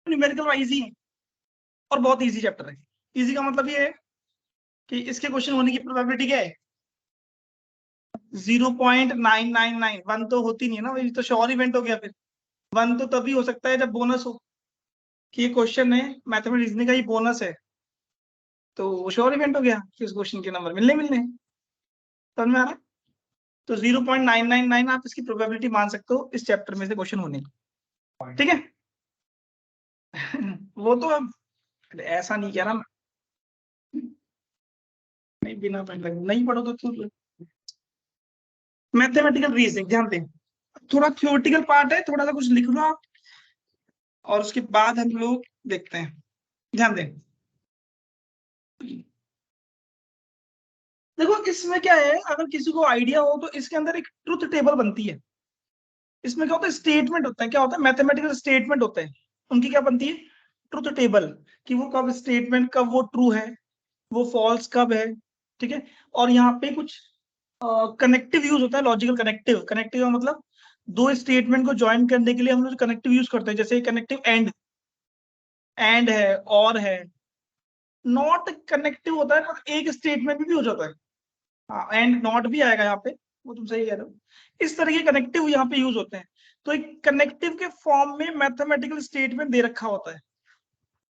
Numerical wise ही है और बहुत इजी चैप्टर है। इजी का मतलब ये है कि इसके क्वेश्चन होने की प्रोबेबिलिटी क्या है, 0.999। वन तो होती नहीं है ना, ये तो श्योर इवेंट हो गया। फिर वन तो तभी हो सकता है जब बोनस हो, कि ये क्वेश्चन है मैथमेटिक्स रीजनिंग का, ये बोनस है, तो श्योर इवेंट हो गया कि उस क्वेश्चन के नंबर मिलने मिलने हैं। समझ में आ रहा है? तो 0.999 आप इसकी प्रोबेबिलिटी मान सकते हो इस चैप्टर में से क्वेश्चन होने की। ठीक है। वो तो अब ऐसा नहीं किया ना, नहीं बिना पढ़ नहीं पढ़ो तो मैथमेटिकल रीजनिंग ध्यान दें, थोड़ा थ्योरेटिकल पार्ट है, थोड़ा सा कुछ लिख लो आप, और उसके बाद हम लोग देखते हैं। ध्यान दें, देखो इसमें क्या है, अगर किसी को आइडिया हो तो इसके अंदर एक ट्रुथ टेबल बनती है। इसमें क्या होता है, स्टेटमेंट होता है, क्या होता है, मैथमेटिकल स्टेटमेंट होते हैं, उनकी क्या बनती है, ट्रुथ टेबल, कि वो कब स्टेटमेंट, कब वो ट्रू है, वो फॉल्स कब है। ठीक है। और यहाँ पे कुछ कनेक्टिव यूज होता है, लॉजिकल कनेक्टिव। कनेक्टिव का मतलब दो स्टेटमेंट को ज्वाइन करने के लिए हम लोग कनेक्टिव यूज करते हैं, जैसे कनेक्टिव एंड है, और है। नॉट कनेक्टिव होता है, मतलब एक स्टेटमेंट में भी हो जाता है। हाँ, एंड नॉट भी आएगा यहाँ पे, वो तुम सही कह रहे हो। इस तरह के कनेक्टिव यहाँ पे यूज होते हैं। तो एक कनेक्टिव के फॉर्म में मैथमेटिकल स्टेटमेंट दे रखा होता है,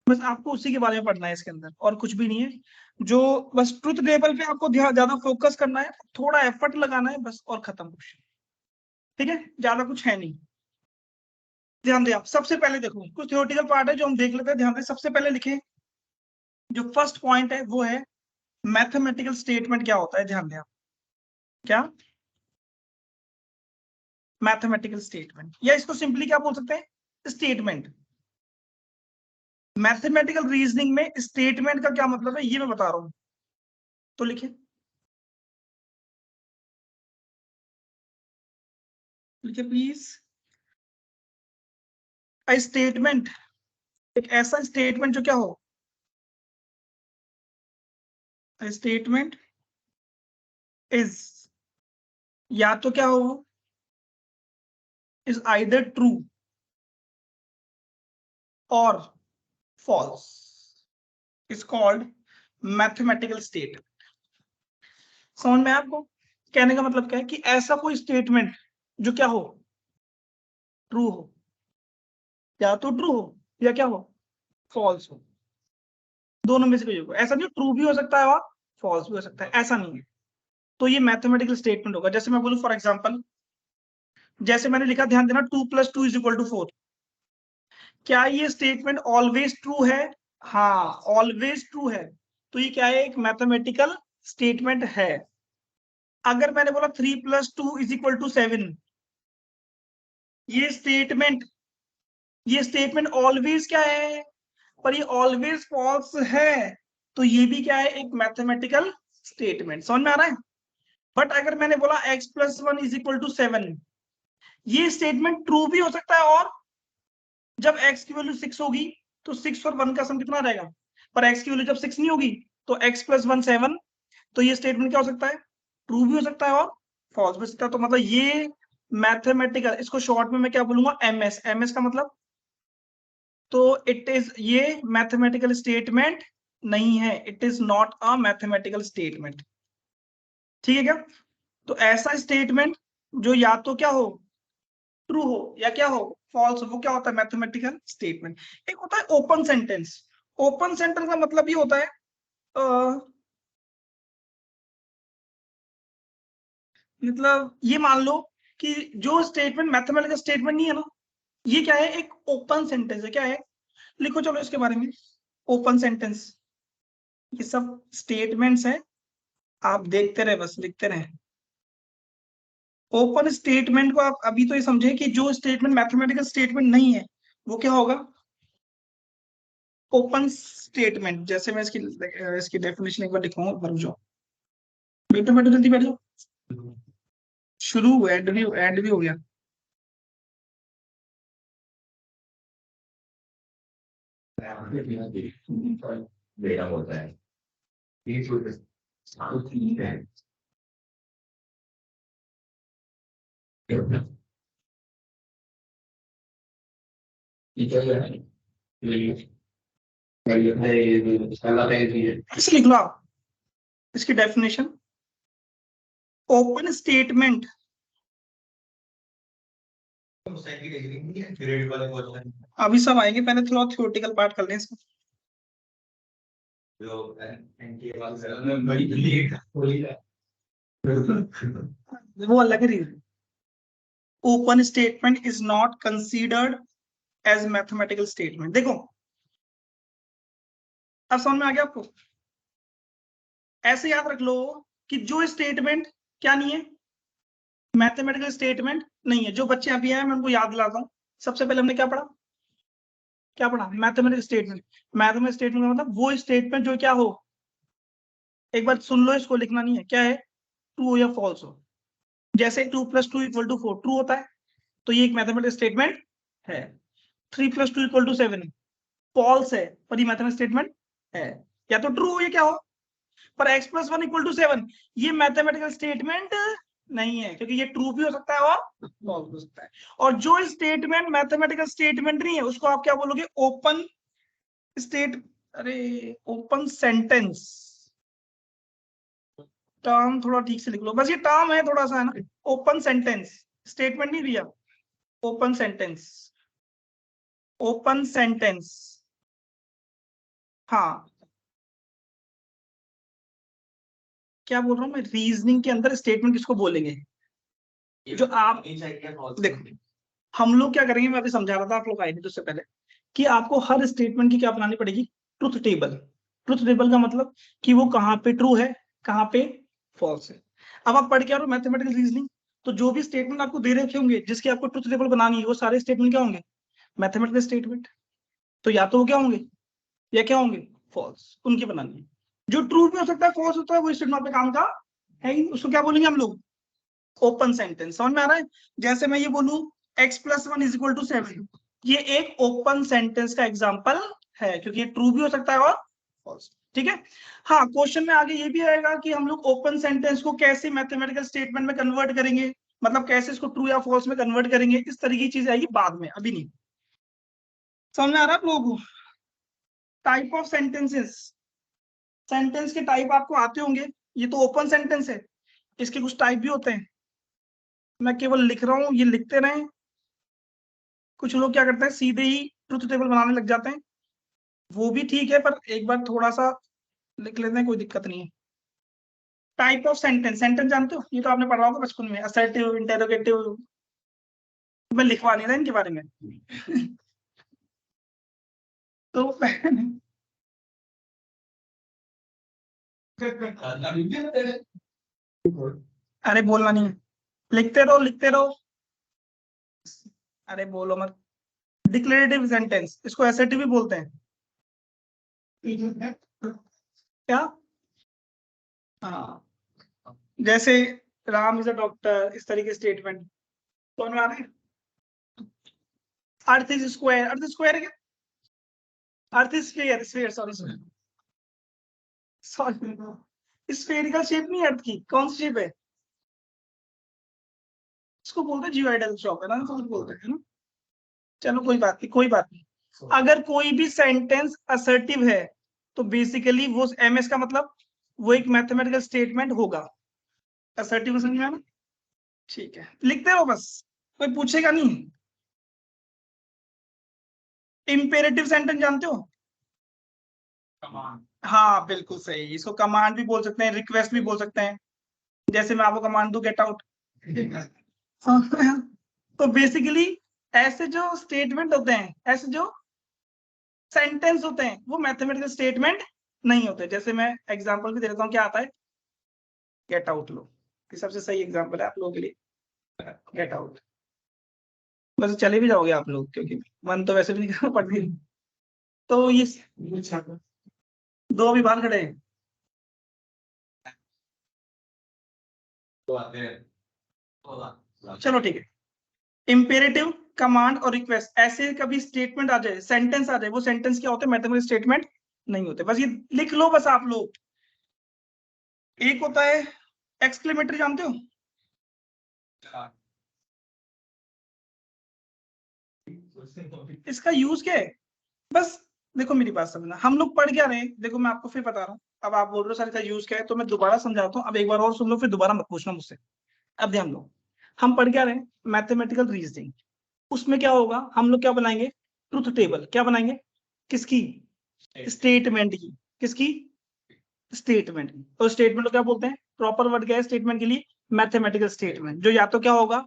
बस आपको उसी के बारे में पढ़ना है इसके अंदर, और कुछ भी नहीं है। जो बस ट्रुथ टेबल पे आपको ज्यादा फोकस करना है, थोड़ा एफर्ट लगाना है बस, और खत्म क्वेश्चन। ठीक है, ज्यादा कुछ है नहीं। ध्यान दें आप, सबसे पहले देखो कुछ थ्योरेटिकल पार्ट है जो हम देख लेते हैं। ध्यान दें, सबसे पहले लिखें, जो फर्स्ट पॉइंट है वो है मैथमेटिकल स्टेटमेंट क्या होता है। ध्यान दें आप, क्या मैथमेटिकल स्टेटमेंट, या इसको सिंपली क्या बोल सकते हैं, स्टेटमेंट। मैथमेटिकल रीजनिंग में स्टेटमेंट का क्या मतलब है ये मैं बता रहा हूं, तो लिखिए, लिखिए प्लीज। स्टेटमेंट, एक ऐसा स्टेटमेंट जो क्या हो, स्टेटमेंट इज, या तो क्या हो, इज आइदर ट्रू और false, is called mathematical statement. समझ में आपको कहने का मतलब क्या है, कि ऐसा कोई स्टेटमेंट जो क्या हो, ट्रू हो, या तो ट्रू हो या क्या हो, फॉल्स हो, दोनों में से कोई होगा। ऐसा नहीं, ट्रू भी हो सकता है और फॉल्स भी हो सकता है, ऐसा नहीं है। तो ये मैथमेटिकल स्टेटमेंट होगा। जैसे मैं बोलूं फॉर एग्जांपल, जैसे मैंने लिखा, ध्यान देना, 2 + 2 = 4। क्या ये स्टेटमेंट ऑलवेज ट्रू है? हाँ, ऑलवेज ट्रू है। तो ये क्या है, एक मैथमेटिकल स्टेटमेंट है। अगर मैंने बोला 3 + 2 = 7, ये स्टेटमेंट, ये स्टेटमेंट ऑलवेज क्या है, पर ये ऑलवेज फॉल्स है, तो ये भी क्या है, एक मैथमेटिकल स्टेटमेंट। समझ में आ रहा है? बट अगर मैंने बोला x+1 = 7, ये स्टेटमेंट ट्रू भी हो सकता है, और जब x की वैल्यू 6 होगी तो 6 और 1 का सम कितना रहेगा, पर x की वैल्यू जब 6 नहीं होगी तो x+1 7, तो ये स्टेटमेंट क्या हो सकता है, ट्रू भी हो सकता है और फॉल्स भी हो सकता है। तो मतलब ये मैथमेटिकल, इसको शॉर्ट में मैं क्या बोलूंगा, एमएस। एमएस का मतलब, तो इट इज, ये मैथमेटिकल स्टेटमेंट नहीं है, it is not a mathematical statement. ठीक है क्या? तो ऐसा स्टेटमेंट जो या तो क्या हो, ट्रू हो, या क्या हो, फॉल्स हो, वो क्या होता है, मैथमेटिकल स्टेटमेंट। एक होता है ओपन सेंटेंस। ओपन सेंटेंस का मतलब ये होता है, मतलब ये मान लो कि जो स्टेटमेंट मैथमेटिकल स्टेटमेंट नहीं है ना, ये क्या है, एक ओपन सेंटेंस है। क्या है, लिखो चलो इसके बारे में। ओपन सेंटेंस, ये सब स्टेटमेंट्स हैं, आप देखते रहे, बस लिखते रहे। ओपन स्टेटमेंट को आप अभी तो ये समझे कि जो स्टेटमेंट मैथमेटिकल स्टेटमेंट नहीं है वो क्या होगा, ओपन स्टेटमेंट। जैसे मैं इसकी डेफिनेशन एक बार लिखूंगा, भर जाओ, बैठो बैठो जल्दी बैठो। शुरू एंड भी हो गया। बेटा होता है ये है ऐसे लिख लो आप इसकी डेफिनेशन। ओपन स्टेटमेंट अभी सब आएंगे, पहले थोड़ा थ्योरेटिकल पार्ट कर लें इसका। वो अलग है reason. Open statement is not considered as mathematical statement. देखो अब समझ में आ गया आपको। ऐसे याद रख लो कि जो स्टेटमेंट क्या नहीं है, मैथमेटिकल स्टेटमेंट नहीं है। जो बच्चे अभी आए मैं उनको याद दिलाता हूँ। सबसे पहले हमने क्या पढ़ा, क्या पढ़ा? Mathematical statement. मैथमेटिकल स्टेटमेंट का मतलब वो स्टेटमेंट जो क्या हो, एक बार सुन लो, इसको लिखना नहीं है, क्या है, ट्रू हो या फॉल्स हो। जैसे 2 + 2 = 4 ट्रू होता है, तो ये एक मैथमेटिकल स्टेटमेंट है। 3 + 2 = 7 फॉल्स है, पर ये मैथमेटिकल स्टेटमेंट है। या तो ट्रू हो या क्या हो, पर x + 1 = 7 ये मैथमेटिकल स्टेटमेंट नहीं है, क्योंकि ये ट्रू भी हो सकता है और फॉल्स हो सकता है। और जो स्टेटमेंट मैथमेटिकल स्टेटमेंट नहीं है उसको आप क्या बोलोगे, ओपन स्टेट, अरे ओपन सेंटेंस। टर्म थोड़ा ठीक से लिख लो, बस ये टर्म है थोड़ा सा, है ना। ओपन सेंटेंस, स्टेटमेंट नहीं दिया, ओपन सेंटेंस, ओपन सेंटेंस। हाँ, क्या बोल रहा हूँ मैं, रीजनिंग के अंदर स्टेटमेंट किसको बोलेंगे, जो आप देखो। हम लोग क्या करेंगे, मैं अभी समझा रहा था, आप लोग आए नहीं तो उससे पहले, कि आपको हर स्टेटमेंट की क्या बनानी पड़ेगी, ट्रुथ टेबल। ट्रुथ टेबल का मतलब कि वो कहाँ पे ट्रू है, कहाँ पे फॉल्स है। अब आप पढ़ के आ रहे हो मैथमेटिकल रीजनिंग, तो जो भी स्टेटमेंट आपको दे रखे होंगे जिसकी आपको ट्रुथ टेबल बनानी है, वो सारे स्टेटमेंट क्या होंगे, मैथमेटिकल स्टेटमेंट। तो या तो वो क्या होंगे, या क्या होंगे, फॉल्स, उनकी बनानी है। जो ट्रू भी हो सकता है, फॉल्स होता है, वो स्टेटमेंट पे काम का है ही, उसको क्या बोलेंगे हम लोग, ओपन सेंटेंस। समझ में आ रहा है? जैसे मैं ये बोलूं x + 1 = 7, ये एक ओपन सेंटेंस का एग्जांपल है, क्योंकि ये ट्रू भी हो सकता है और फॉल्स। ठीक है। हाँ, क्वेश्चन में आगे ये भी आएगा कि हम लोग ओपन सेंटेंस को कैसे मैथमेटिकल स्टेटमेंट में कन्वर्ट करेंगे, मतलब कैसे इसको ट्रू या फॉल्स में कन्वर्ट करेंगे, इस तरीके की चीज आएगी बाद में, अभी नहीं। समझ में आ रहा है आप लोगों को? टाइप ऑफ सेंटेंसेस, सेंटेंस के टाइप आपको आते होंगे। ये तो ओपन सेंटेंस है, इसके कुछ टाइप भी होते हैं। मैं केवल लिख रहा हूँ, ये लिखते रहें। कुछ लोग क्या करते हैं, सीधे ही ट्रुथ टेबल बनाने लग जाते हैं, वो भी ठीक है, पर एक बार थोड़ा सा लिख लेते हैं, कोई दिक्कत नहीं है। टाइप ऑफ सेंटेंस, सेंटेंस जानते हो, ये तो आपने पढ़ा होगा बचपन में, असर्टिव, इंटेरोगेटिव। मैं लिखवा नहीं रहा इनके बारे में। तो अरे बोलना नहीं है, लिखते रहो लिखते रहो, अरे बोलो मत। डिक्लेरेटिव सेंटेंस, इसको असर्टिव भी बोलते हैं। क्या? हाँ, जैसे राम इज अ डॉक्टर, इस तरीके स्टेटमेंट। समझ में आ रहा है? Earth is square, earth square है क्या, earth sphere, sphere, sorry sorry, spherical shape नहीं है अर्थ की, कौन सी शेप है, इसको बोलते हैं जियोइडल शेप, है ना, तो बोलते हैं ना। चलो कोई बात नहीं, कोई बात नहीं। अगर कोई भी सेंटेंस असर्टिव है तो बेसिकली वो एमएस का मतलब वो एक मैथमेटिकल स्टेटमेंट होगा। असर्टिव समझ में आया ना? ठीक है, लिखते रहो बस, कोई पूछेगा नहीं। इंपेरेटिव सेंटेंस जानते हो? हाँ बिल्कुल सही, इसको कमांड भी बोल सकते हैं, रिक्वेस्ट भी बोल सकते हैं। जैसे मैं आपको कमांड दूं, गेट आउट। तो बेसिकली ऐसे जो स्टेटमेंट होते हैं, ऐसे जो सेंटेंस होते हैं, वो मैथमेटिकल स्टेटमेंट नहीं होते। जैसे मैं एग्जांपल भी दे देता हूँ, क्या आता है, गेट आउट लो, ये सबसे सही एग्जांपल है आप लोगों के लिए। गेट आउट, बस चले भी जाओगे आप लोग, क्योंकि मन तो वैसे भी नहीं करना पड़ती। तो ये दो अभी बाहर खड़े हैं। चलो ठीक है। इंपेरेटिव, कमांड और रिक्वेस्ट, ऐसे कभी स्टेटमेंट आ जाए, सेंटेंस आ जाए, वो सेंटेंस क्या होते हैं, मैथमेटिकल स्टेटमेंट नहीं होते। बस ये लिख लो बस आप लोग। एक होता है एक्सक्लेमेटरी, जानते हो? इसका यूज क्या है, बस देखो मेरी बात समझना, हम लोग पढ़ क्या रहे हैं, देखो मैं आपको फिर बता रहा हूँ। अब आप बोल रहे हो सर इसका यूज क्या है, तो मैं दोबारा समझाता हूँ, अब एक बार और सुन लो, फिर दोबारा मत पूछना मुझसे। अब ध्यान दो, हम पढ़ क्या रहे हैं, मैथमेटिकल रीजनिंग। उसमें क्या होगा, हम लोग क्या बनाएंगे, ट्रुथ टेबल। क्या बनाएंगे, किसकी, स्टेटमेंट की। किसकी, स्टेटमेंट की। और स्टेटमेंट को क्या बोलते हैं, प्रॉपर वर्ड क्या है स्टेटमेंट के लिए, मैथमेटिकल स्टेटमेंट, जो या तो क्या होगा,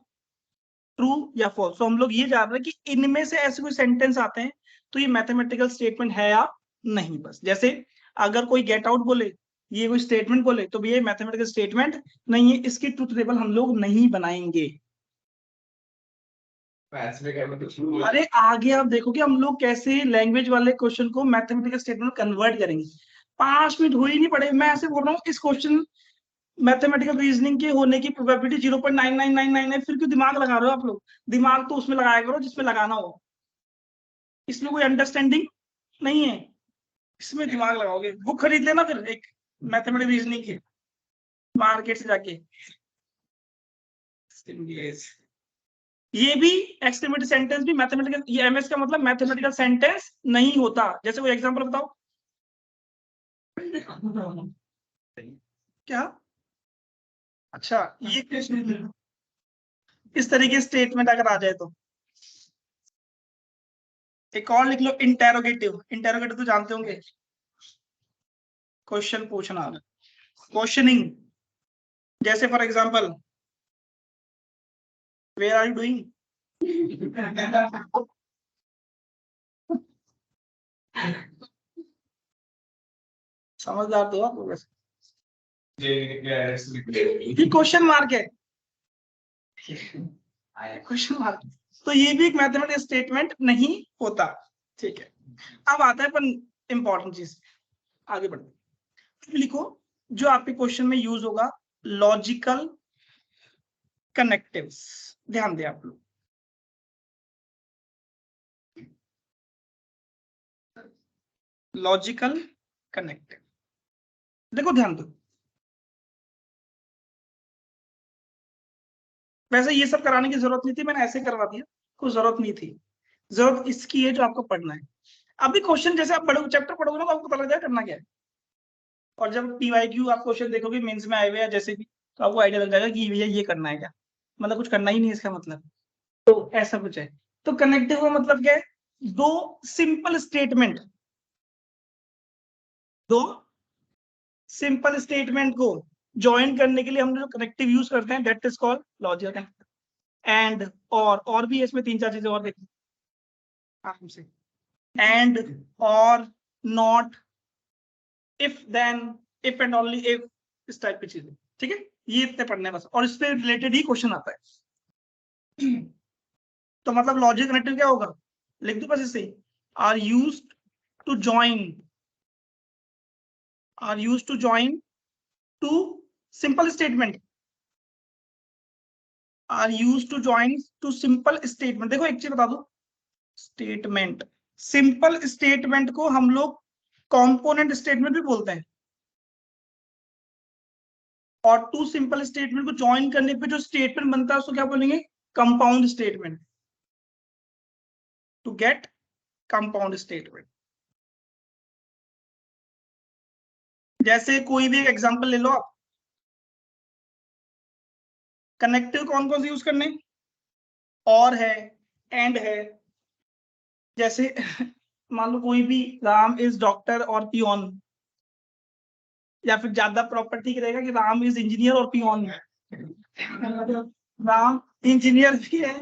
ट्रू या फॉल्स। तो हम लोग ये जान रहे हैं कि इनमें से ऐसे कोई सेंटेंस आते हैं तो ये मैथमेटिकल स्टेटमेंट है या नहीं। बस जैसे अगर कोई गेट आउट बोले, ये कोई स्टेटमेंट बोले, तो ये मैथमेटिकल स्टेटमेंट नहीं है, इसकी ट्रुथ टेबल हम लोग नहीं बनाएंगे। अरे आगे आप देखोगे हम लोग कैसे लैंग्वेज वाले क्वेश्चन को मैथमेटिकल स्टेटमेंट में कन्वर्ट करेंगे। 5 मिनट हो ही नहीं पड़े, मैं ऐसे बोल रहा हूँ, इस क्वेश्चन मैथमेटिकल रीजनिंग के होने की प्रोबेबिलिटी 0.99999 है। फिर क्यों दिमाग लगा रहे हो आप लोग, दिमाग तो उसमें लगाया करो जिसमें लगाना हो। इसमें कोई अंडरस्टैंडिंग नहीं है, इसमें दिमाग लगाओगे। बुक खरीद लेना फिर एक मैथमेटिकल रीजनिंग की, मार्केट से जाके। ये भी एक्सक्लेमेटरी सेंटेंस भी मैथमेटिकल, ये एमएस का मतलब मैथमेटिकल सेंटेंस नहीं होता। जैसे कोई एग्जांपल बताओ। क्या, अच्छा ये इस तरीके स्टेटमेंट अगर आ जाए तो एक और लिख लो, इंटेरोगेटिव। इंटेरोगेटिव तो जानते होंगे, क्वेश्चन पूछना, क्वेश्चनिंग। जैसे for example, where are you doing, समझदार तो आप लोग वैसे। ये क्वेश्चन मार्क है, क्वेश्चन मार्क। तो ये भी एक मैथमेटिकल स्टेटमेंट नहीं होता। ठीक है, अब आता है पर इंपॉर्टेंट चीज, आगे बढ़ते। लिखो जो आपके क्वेश्चन में यूज होगा, लॉजिकल कनेक्टिव्स। ध्यान दें आप लोग, लॉजिकल कनेक्टिव। देखो ध्यान दो, वैसे ये सब कराने की जरूरत नहीं थी, मैंने ऐसे करवा दिया, कोई जरूरत नहीं थी। जरूरत इसकी है जो आपको पढ़ना है। अभी क्वेश्चन जैसे आप पढ़ोगे, चैप्टर पढ़ोगे ना, तो आपको पता लग जाएगा करना क्या है। और जब पीवाईक्यू आप क्वेश्चन देखोगे मेंस में आए हुए या जैसे भी, तो आपको आइडिया लग जाएगा कि भैया ये करना है क्या, मतलब कुछ करना ही नहीं है इसका मतलब। तो ऐसा कुछ है। तो कनेक्टिव का मतलब क्या है, दो सिंपल स्टेटमेंट, दो सिंपल स्टेटमेंट को ज्वाइन करने के लिए हम जो कनेक्टिव यूज करते हैं, that is called logical connective. And और भी है इसमें 3-4 चीजें और देखो आराम से। एंड, और, not, if, then, if and only if, इस टाइप की चीजें। ठीक है, ये इतने पढ़ने बस, और इससे रिलेटेड ही क्वेश्चन आता है। तो मतलब लॉजिक कनेक्टिव क्या होगा, लिख दो बस इसे, are used to join, are used to join two simple statement, are used to join two simple statement. देखो एक चीज बता दो, स्टेटमेंट, सिंपल स्टेटमेंट को हम लोग कॉम्पोनेंट स्टेटमेंट भी बोलते हैं, और टू सिंपल स्टेटमेंट को ज्वाइन करने पे जो स्टेटमेंट बनता है उसको क्या बोलेंगे, compound statement. To get compound statement. जैसे कोई भी एक एग्जांपल ले लो आप, कनेक्टिव कौन कौन से यूज करने, और है, एंड है। जैसे मान लो कोई भी, राम इज डॉक्टर और पियोन, या फिर ज्यादा प्रॉपर ठीक रहेगा कि राम इज इंजीनियर और पियोन। राम इंजीनियर भी है,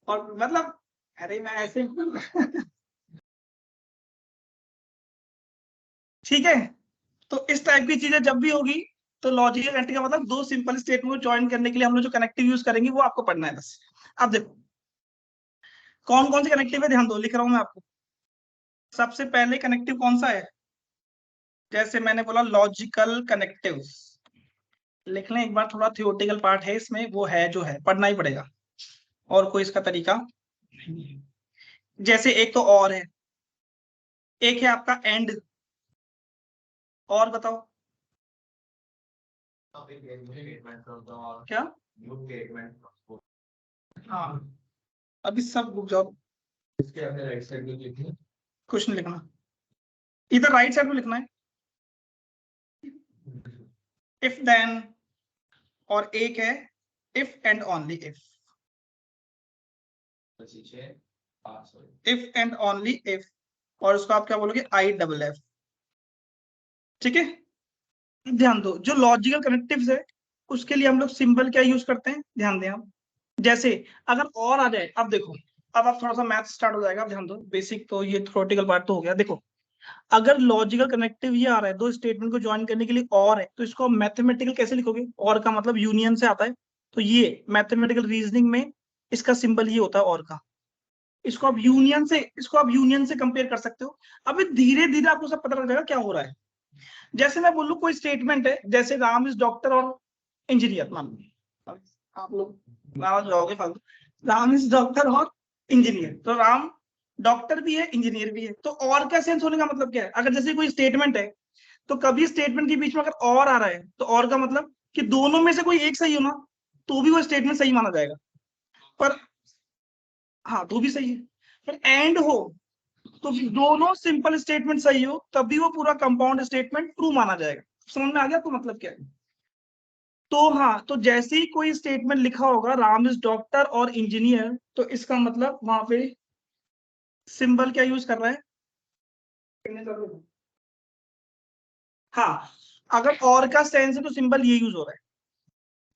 और मतलब, अरे मैं ऐसे ठीक है। तो इस टाइप की चीजें जब भी होगी, तो लॉजिकल कनेक्टिव का मतलब दो सिंपल स्टेटमेंट को ज्वाइन करने के लिए हम लोग जो कनेक्टिव यूज करेंगे वो आपको पढ़ना है बस। अब देखो कौन कौन से कनेक्टिव है, ध्यान दो, लिख रहा हूं मैं आपको। सबसे पहले कनेक्टिव कौन सा है, जैसे मैंने बोला लॉजिकल कनेक्टिव। लिख लें एक बार, थोड़ा थियोरेटिकल पार्ट है इसमें, वो है जो है पढ़ना ही पड़ेगा, और कोई इसका तरीका नहीं है। जैसे एक तो और है, एक है आपका एंड, और बताओ क्या। हाँ, अभी सब रुक जाओ, इसके अंदर राइट साइड में लिखिए, कुछ नहीं लिखना, इधर राइट साइड में लिखना है इफ देन, और एक है if and only if, if and only if, और उसको आप क्या बोलोगे, IFF। ठीक है, ध्यान दो, जो लॉजिकल कनेक्टिव्स है उसके लिए हम लोग सिंबल क्या यूज करते हैं, ध्यान दें आप। जैसे अगर और आ जाए, अब देखो, अब आप थोड़ा सा मैथ स्टार्ट हो जाएगा, अब ध्यान दो, बेसिक तो ये थ्योरेटिकल पार्ट तो हो गया। देखो अगर लॉजिकल कनेक्टिव ये आ रहा है, दो स्टेटमेंट को ज्वाइन करने के लिए और है, तो इसको मैथमेटिकल कैसे लिखोगे, और का मतलब यूनियन से आता है, तो ये मैथमेटिकल रीजनिंग में इसका सिंबल ये होता है और का। इसको आप यूनियन से कंपेयर कर सकते हो। अब धीरे धीरे आपको सब पता लग जाएगा क्या हो रहा है। जैसे मैं बोलूं कोई स्टेटमेंट है, जैसे राम इज डॉक्टर और इंजीनियर, मान लो, आप लोग नाराज जाओगे फालतू, राम इज डॉक्टर और इंजीनियर, तो राम डॉक्टर भी है इंजीनियर भी है, तो और का सेंस होने का मतलब क्या है, अगर जैसे कोई स्टेटमेंट है तो कभी स्टेटमेंट के बीच में अगर और आ रहा है तो और का मतलब कि दोनों में से कोई एक सही हो ना, तो भी वो स्टेटमेंट सही माना जाएगा। पर हाँ, तो भी सही है। पर एंड हो तो दोनों सिंपल स्टेटमेंट सही हो तभी वो पूरा कंपाउंड स्टेटमेंट ट्रू माना जाएगा। समझ में आ गया तो मतलब क्या है। तो हाँ, तो जैसे ही कोई स्टेटमेंट लिखा होगा राम इज डॉक्टर और इंजीनियर, तो इसका मतलब वहां पे सिंबल क्या यूज कर रहा है, हाँ, अगर और का सेंस है तो सिंबल ये यूज हो रहा है।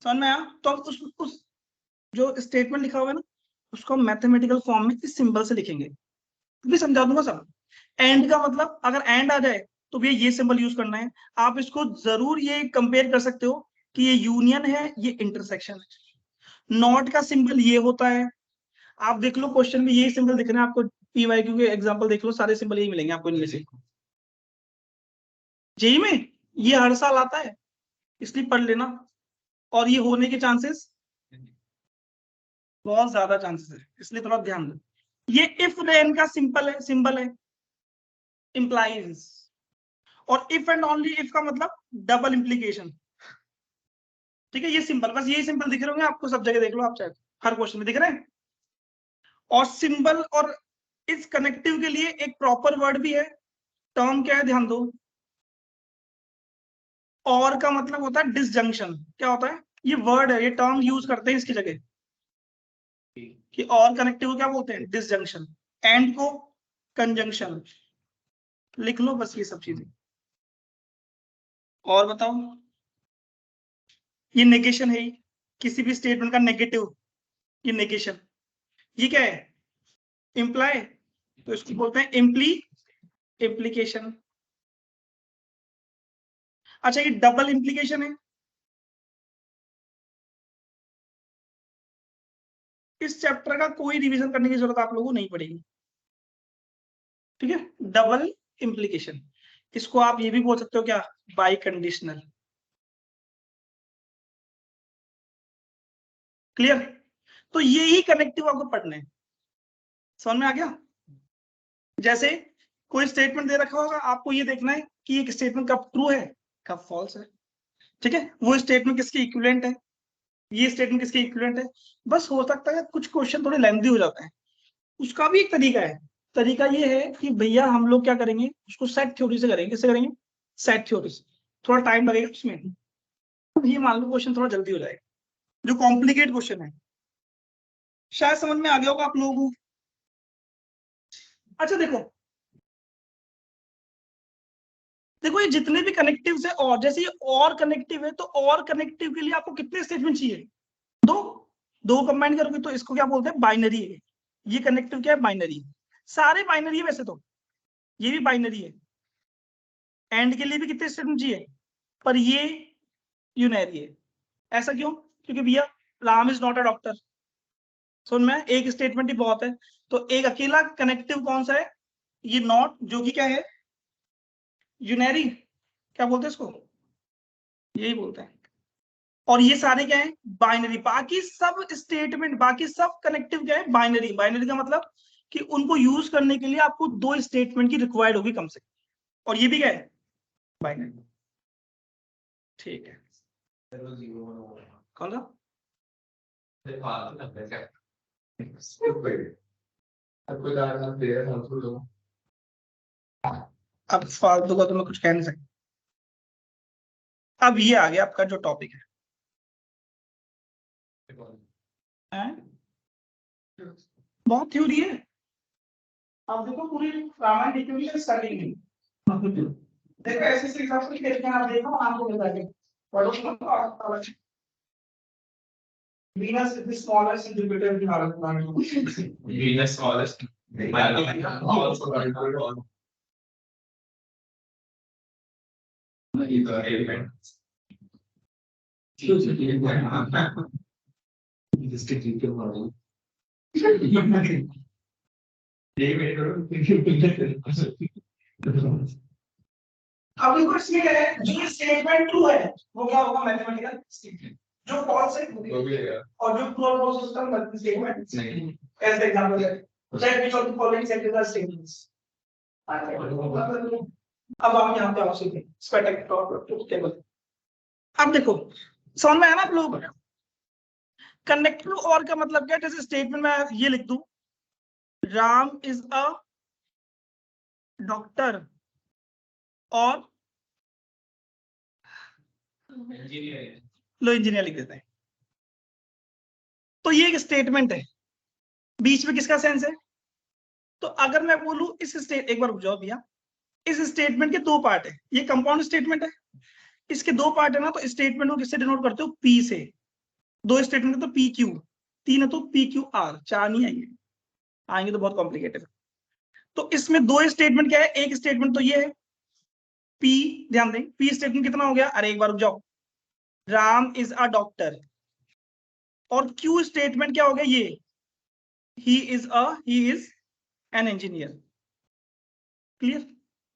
समझ में आया, तो अब उस जो स्टेटमेंट लिखा हुआ है ना, उसको मैथमेटिकल फॉर्म में इस सिंबल से लिखेंगे, भी समझा दूंगा सब। एंड का मतलब अगर एंड आ जाए तो भैया ये सिंबल यूज करना है। आप इसको जरूर ये कंपेयर कर सकते हो कि ये यूनियन है, ये इंटरसेक्शन है। नॉट का सिंबल ये होता है, आप देख लो क्वेश्चन में यही सिंबल दिख रहे हैं आपको, PYQ के एग्जांपल देख लो, सारे सिंबल यही मिलेंगे आपको इनमें से। जेई में ये हर साल आता है, इसलिए पढ़ लेना, और ये होने के चांसेस बहुत ज्यादा चांसेस है, इसलिए थोड़ा ध्यान दो। ये इफ देन का सिंबल है इंप्लाइज, और इफ एंड ओनली इफ का मतलब डबल इंप्लीकेशन। ठीक है, ये सिंबल, बस यही सिंबल दिख रहे होंगे आपको सब जगह, देख लो आप चाहे, हर क्वेश्चन में दिख रहे हैं। और सिंबल और इस कनेक्टिव के लिए एक प्रॉपर वर्ड भी है, टर्म क्या है, ध्यान दो। और का मतलब होता है डिसजंक्शन। क्या होता है, ये वर्ड है, ये टर्म यूज करते हैं इसकी जगह, कि और कनेक्टिव को क्या बोलते हैं, डिसजंक्शन। एंड को कंजंक्शन, लिख लो बस ये सब चीजें। और बताओ, ये नेगेशन है, किसी भी स्टेटमेंट का नेगेटिव, ये नेगेशन। ये क्या है, इंप्लाई, तो इसको बोलते हैं इम्प्लीकेशन। अच्छा, ये डबल इंप्लीकेशन है, इस चैप्टर का कोई रिवीजन करने की जरूरत आप लोगों को नहीं पड़ेगी। ठीक है, डबल इंप्लीकेशन, इसको आप ये भी बोल सकते हो क्या, बाई कंडीशनल। क्लियर, तो यही कनेक्टिव आपको पढ़ना है। समझ में आ गया। जैसे कोई स्टेटमेंट दे रखा होगा, आपको ये देखना है कि एक स्टेटमेंट कब ट्रू है कब फॉल्स है। ठीक है, वो स्टेटमेंट किसके इक्विवेलेंट है, ये स्टेटमेंट किसके इक्विवेलेंट है। बस हो सकता है कुछ क्वेश्चन थोड़े लेंथी हो जाते हैं, उसका भी एक तरीका है। तरीका ये है कि भैया हम लोग क्या करेंगे, उसको सेट थ्योरी से करेंगे। किससे करेंगे, सेट थ्योरी से। थोड़ा टाइम लगेगा उसमें, ये मान लो क्वेश्चन थोड़ा जल्दी हो जाएगा, जो कॉम्प्लिकेट क्वेश्चन है। शायद समझ में आ गया होगा आप लोगों को। अच्छा देखो, देखो ये जितने भी कनेक्टिव है, और जैसे ये और कनेक्टिव है, तो और कनेक्टिव के लिए आपको कितने स्टेटमेंट चाहिए, दो। दो कंबाइन करोगे तो इसको क्या बोलते हैं, बाइनरी है। ये कनेक्टिव क्या है, बाइनरी। सारे बाइनरी है वैसे तो, ये भी बाइनरी है। एंड के लिए भी कितने स्टेटमेंट चाहिए, पर ये यूनरी है। ऐसा क्यों, क्योंकि भैया Ram is not a doctor, सुन में एक स्टेटमेंट ही बहुत है। तो एक अकेला कनेक्टिव कौन सा है, ये नॉट, जो कि क्या है, यूनरी, क्या बोलते हैं इसको, यही बोलते हैं। और ये सारे क्या है, बाइनरी। बाकी सब स्टेटमेंट, बाकी सब कनेक्टिव क्या है, बाइनरी। बाइनरी का मतलब कि उनको यूज करने के लिए आपको दो स्टेटमेंट की रिक्वायर्ड होगी कम से कम, और ये भी क्या है, बाइनरी। ठीक है, कौन सा, अब फालतू का तो मैं कुछ कह नहीं सकता। अब ये आ गया आपका जो टॉपिक है? बहुत थ्योरी है। अब देखो पूरी रामायण लिखी है स्टार्टिंग में। देखो ऐसे ऐसे एग्जांपल खेलते हैं, आप देखो आपको बता दें। पढ़ो Venus is the smallest and Jupiter is the largest planet. Venus smallest. Also element. अब देखो इसमें क्या है, जो स्टेटमेंट ट्रू है वो क्या होगा, मैथमेटिकल स्टेटमेंट। जो फॉल्स है वो भी है, और जो ट्रू और फॉल्स सिस्टम मल्टी स्टेटमेंट नहीं। एज एग्जांपल है check which of the following sentence statements. अब आप यहां पे आप सीखें स्टैटिक ट्रुथ टेबल। अब देखो समझ में आया ना आप लोगों को? कनेक्टिव और का मतलब क्या है? जैसे स्टेटमेंट में ये लिख दूं, राम इज अ डॉक्टर और लो इंजीनियर लिख देते हैं, तो ये एक स्टेटमेंट है। बीच में किसका सेंस है? तो अगर मैं बोलूं इस स्टेट, एक बार रुक जाओ भैया, इस स्टेटमेंट के दो पार्ट है, ये कंपाउंड स्टेटमेंट है, इसके दो पार्ट है ना, तो स्टेटमेंट को किससे डिनोट करते हो? पी से। दो स्टेटमेंट तो पी क्यू, तीन है तो पी क्यू आर, चार नहीं आएंगे, आएंगे तो बहुत कॉम्प्लिकेटेड है। तो इसमें दो स्टेटमेंट क्या है? एक स्टेटमेंट तो ये है पी, ध्यान दें पी स्टेटमेंट कितना हो गया, अरे एक बार रुक जाओ, राम इज अ डॉक्टर। और क्यू स्टेटमेंट क्या हो गया? ये he is an engineer. Clear?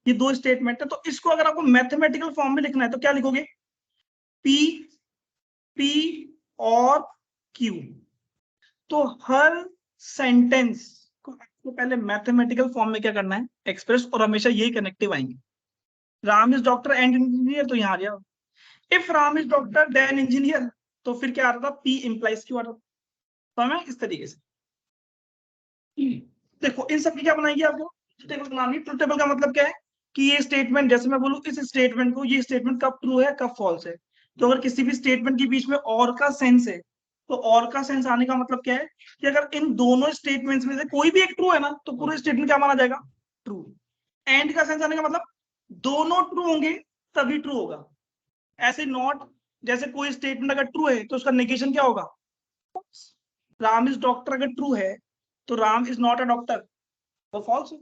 ये दो स्टेटमेंट है। तो इसको अगर आपको मैथमेटिकल फॉर्म में लिखना है तो क्या लिखोगे? पी, पी और क्यू। तो हर सेंटेंस को आपको पहले मैथमेटिकल फॉर्म में क्या करना है? एक्सप्रेस, और हमेशा यही कनेक्टिव आएंगे। Ram is doctor and engineer, तो यहाँ आ गया। If Ram is doctor then engineer, तो फिर क्या आ रहा था? पी इंप्लाइज क्यू आ रहा था। तो हमें इस तरीके से देखो इन सब की क्या बनाएगी आपको? टेबल बनानी। ट्रुथ टेबल का मतलब क्या है कि ये स्टेटमेंट, जैसे मैं बोलूं इस स्टेटमेंट को, ये स्टेटमेंट कब ट्रू है कब फॉल्स है। तो अगर किसी भी स्टेटमेंट के बीच में और का सेंस है, तो और का सेंस आने का मतलब क्या है कि अगर इन दोनों स्टेटमेंट्स में से कोई भी एक ट्रू है ना, तो पूरा स्टेटमेंट क्या माना जाएगा? ट्रू। एंड का सेंस आने का मतलब दोनों ट्रू होंगे तभी ट्रू होगा। ऐसे नॉट, जैसे कोई स्टेटमेंट अगर ट्रू है तो उसका नेगेशन क्या होगा? राम इज डॉक्टर अगर ट्रू है तो Ram is not a doctor, वो फॉल्स है।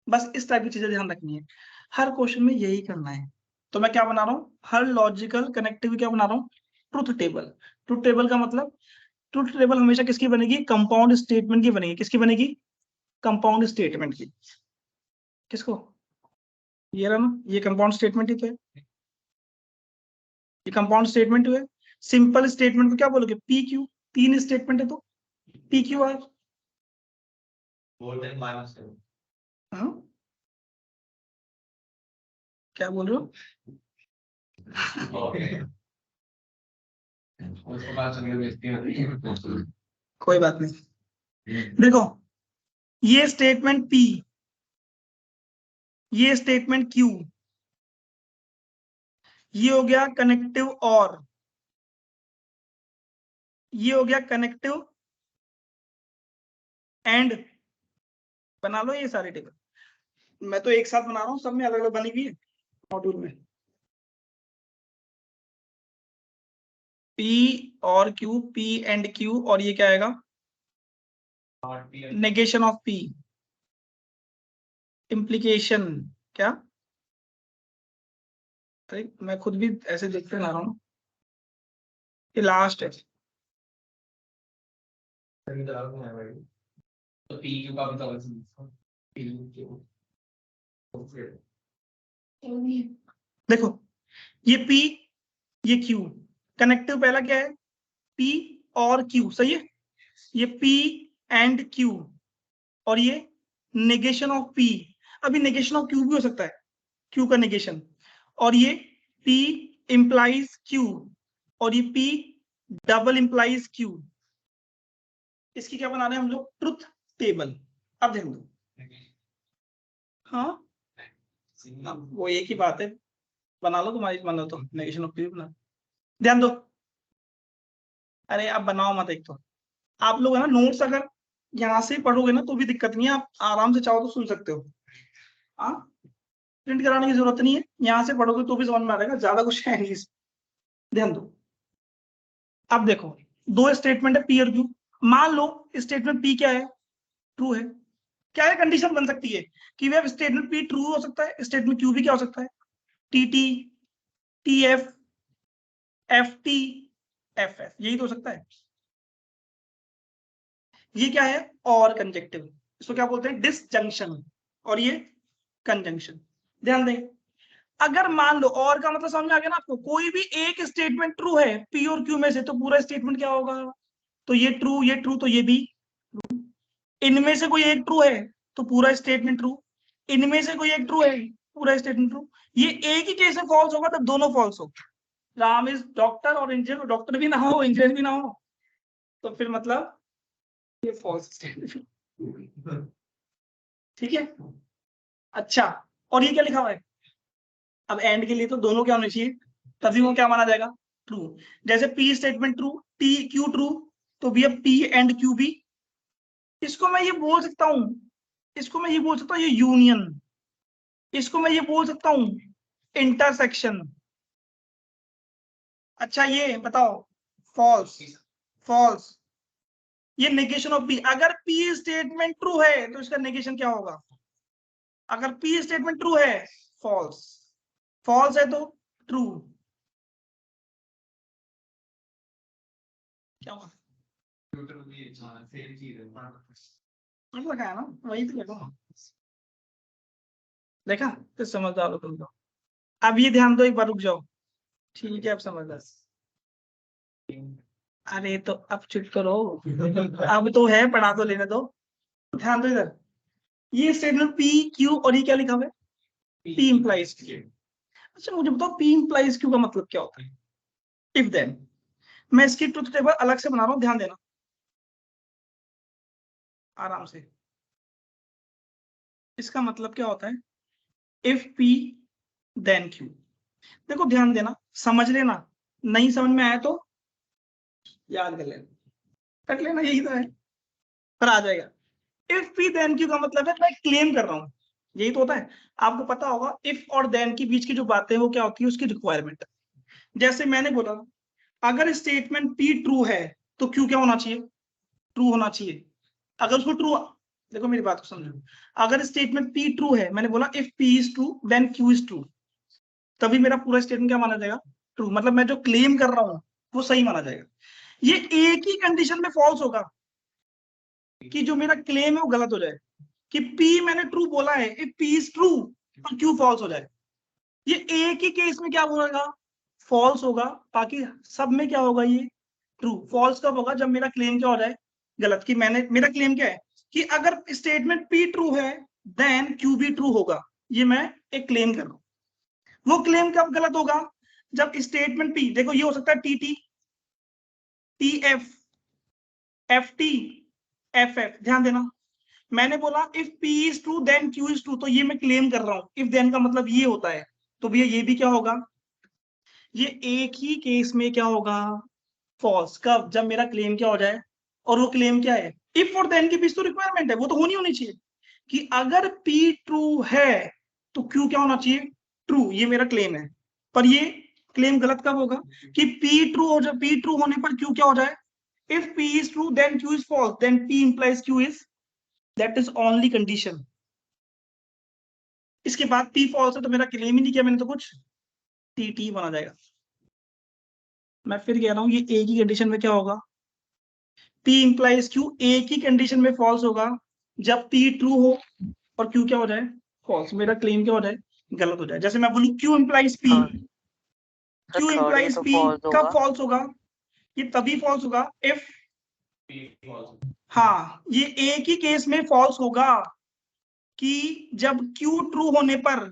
बस इस टाइप की चीजें ध्यान रखनी है, हर क्वेश्चन में यही करना है। तो मैं क्या बना रहा हूँ? हर लॉजिकल कनेक्टिव क्या बना रहा हूँ? Truth table. ट्रुथ टेबल का मतलब, ट्रुथ टेबल हमेशा किसकी बनेगी? कंपाउंड स्टेटमेंट की बनेगी। किसकी बनेगी? कंपाउंड स्टेटमेंट की। किसको? ये रहा ना, ये कंपाउंड स्टेटमेंट ही तो है, ये कंपाउंड स्टेटमेंट है। सिंपल स्टेटमेंट को क्या बोलोगे? P Q. तीन स्टेटमेंट है तो पी क्यू आर। हाँ क्या बोल रहे हो? कोई बात नहीं। देखो ये स्टेटमेंट पी, ये स्टेटमेंट क्यू, ये हो गया कनेक्टिव, और ये हो गया कनेक्टिव एंड। बना लो ये सारे टेबल, मैं तो एक साथ बना रहा हूँ, सब में अलग अलग बनी हुई है मॉड्यूल में। पी और क्यू, पी एंड क्यू, और ये क्या आएगा? Negation of P, implication. क्या? अरे मैं खुद भी ऐसे देखते ला रहा हूँ, ये लास्ट है। तो पी क्यू का भी तो देखो ये P, ये Q, कनेक्टिव पहला क्या है? P और Q, सही है। ये P एंड Q, और ये नेगेशन ऑफ P। अभी नेगेशन ऑफ Q भी हो सकता है, Q का नेगेशन। और ये P इंप्लाइज Q, और ये P डबल इंप्लाइज Q। इसकी क्या बना रहे हैं हम लोग? Truth table. अब ध्यान दो, हाँ वो एक ही बात है, बना लो तुम्हारी मन हो तो, नेगेशन ऑफ पी बना, ध्यान दो। अरे आप बनाओ मत, एक तो आप लोग है ना नोट्स अगर यहाँ से पढ़ोगे ना तो भी दिक्कत नहीं है, आप आराम से चाहो तो सुन सकते हो। हाँ, प्रिंट कराने की जरूरत नहीं है, यहाँ से पढ़ोगे तो भी समझ में आ जाएगा, ज्यादा कुछ है नहीं इसमें। ध्यान दो, अब देखो दो स्टेटमेंट है पी और क्यू। मान लो स्टेटमेंट पी क्या है, ट्रू है। क्या है कंडीशन बन सकती है कि वे स्टेटमेंट पी ट्रू हो सकता है, स्टेटमेंट क्यू भी क्या हो सकता है, T T, T F, F T, F F, यही तो हो सकता है। ये क्या है, और कंजक्टिव, इसको क्या बोलते हैं, डिसजंक्शन, और ये कंजंक्शन। ध्यान दें, अगर मान लो, और का मतलब समझ में आ गया ना आपको, कोई भी एक स्टेटमेंट ट्रू है पी और क्यू में से तो पूरा स्टेटमेंट क्या होगा, तो ये ट्रू तो ये भी, इनमें से कोई एक ट्रू है तो पूरा स्टेटमेंट ट्रू, इनमें से कोई एक ट्रू है पूरा स्टेटमेंट ट्रू। ये एक ही केस में फॉल्स होगा तब दोनों फॉल्स हो। राम इज डॉक्टर और इंजीनियर, डॉक्टर भी ना हो इंजीनियर भी ना हो, तो फिर मतलब ये फॉल्स स्टेटमेंट। ठीक है, अच्छा, और ये क्या लिखा हुआ है, अब एंड के लिए तो दोनों क्या होने चाहिए, तभी वो क्या माना जाएगा, ट्रू। जैसे P statement true, T Q true, तो भी अब पी एंड क्यू भी। इसको मैं ये बोल सकता हूं, इसको मैं ये बोल सकता हूँ ये यूनियन, इसको मैं ये बोल सकता हूं इंटरसेक्शन। अच्छा ये बताओ, फॉल्स, फॉल्स, ये नेगेशन ऑफ पी। अगर पी स्टेटमेंट ट्रू है तो इसका नेगेशन क्या होगा, अगर पी स्टेटमेंट ट्रू है फॉल्स, फॉल्स है तो ट्रू, क्या होगा, सेम चीज है। लगा है ना, वही तो देखो, देखा, तो समझदार हो तुम तो। अब ये ध्यान दो, एक बार रुक जाओ, ठीक है अब समझदार। अरे तो अब चुप करो, अब तो है, पढ़ा तो लेने दो, ध्यान दो इधर। ये स्टेटमेंट पी क्यू, और ये क्या लिखा हुआ है, पी इंप्लाइज क्यू। अच्छा मुझे बताओ पी इंप्लाइज क्यू का मतलब क्या होता है, इफ देन। मैं इसकी ट्रुथ टेबल अलग से बना रहा हूं, ध्यान देना आराम से। इसका मतलब क्या होता है, इफ पी देन क्यू। देखो ध्यान देना, समझ लेना, नहीं समझ में आया तो याद कर लेना, कर लेना, यही तो है, पर आ जाएगा। इफ पी देन क्यू का मतलब है मैं क्लेम कर रहा हूं, यही तो होता है। आपको पता होगा इफ और देन के बीच की जो बातें वो क्या होती है, उसकी रिक्वायरमेंट। जैसे मैंने बोला, अगर स्टेटमेंट पी ट्रू है तो क्यू क्या होना चाहिए, ट्रू होना चाहिए। अगर उसको ट्रू, देखो मेरी बात को समझो, अगर स्टेटमेंट पी ट्रू है, मैंने बोला if P is true then Q is true, तभी मेरा पूरा स्टेटमेंट क्या माना जाएगा, ट्रू। मतलब मैं जो क्लेम कर रहा हूं वो सही माना जाएगा। ये एक ही कंडीशन में फॉल्स होगा कि जो मेरा क्लेम है वो गलत हो जाए, कि पी मैंने ट्रू बोला है, इफ पी इज ट्रू और क्यू फॉल्स हो जाए। ये एक ही केस में क्या होगा, फॉल्स होगा, बाकी सब में क्या होगा, ये ट्रू। फॉल्स कब होगा, जब मेरा क्लेम क्या हो जाए, गलत। कि मैंने, मेरा क्लेम क्या है कि अगर स्टेटमेंट पी ट्रू है देन क्यू भी ट्रू होगा, ये मैं एक क्लेम कर रहा हूं। वो क्लेम कब गलत होगा, जब स्टेटमेंट पी, देखो ये हो सकता है T T, T F, F T, F F. ध्यान देना, मैंने बोला if P is true then Q is true, तो ये मैं क्लेम कर रहा हूं, इफ देन का मतलब ये होता है, तो भैया ये भी क्या होगा, ये एक ही केस में क्या होगा, फॉल्स। कब, जब मेरा क्लेम क्या हो जाए, और वो क्लेम क्या है, इफ और देन के बीच तो रिक्वायरमेंट है, वो तो होनी होनी चाहिए कि अगर पी ट्रू है तो क्यू क्या होना चाहिए, ट्रू। ये मेरा क्लेम है, पर ये क्लेम गलत कब होगा, कि पी ट्रू हो जाए, पी ट्रू होने पर क्यू क्या हो जाए, if P is true then Q is false, then P implies Q is, that is only condition. इसके बाद पी फॉल्स है तो मेरा क्लेम ही नहीं किया मैंने तो कुछ, टी टी बना जाएगा। मैं फिर कह रहा हूं ये एक ही कंडीशन में क्या होगा, P इंप्लाइज Q, एक ही कंडीशन में फॉल्स होगा, जब P ट्रू हो और Q क्या हो जाए, फॉल्स। मेरा क्लेम क्या हो जाए, गलत हो जाए। जैसे मैं बोलूं Q implies P, Q third ये इंप्लाइज तो P फॉल्स कब होगा। फॉल्स होगा, ये तभी फॉल्स होगा इफ, हाँ ये एक ही केस में फॉल्स होगा कि जब Q ट्रू होने पर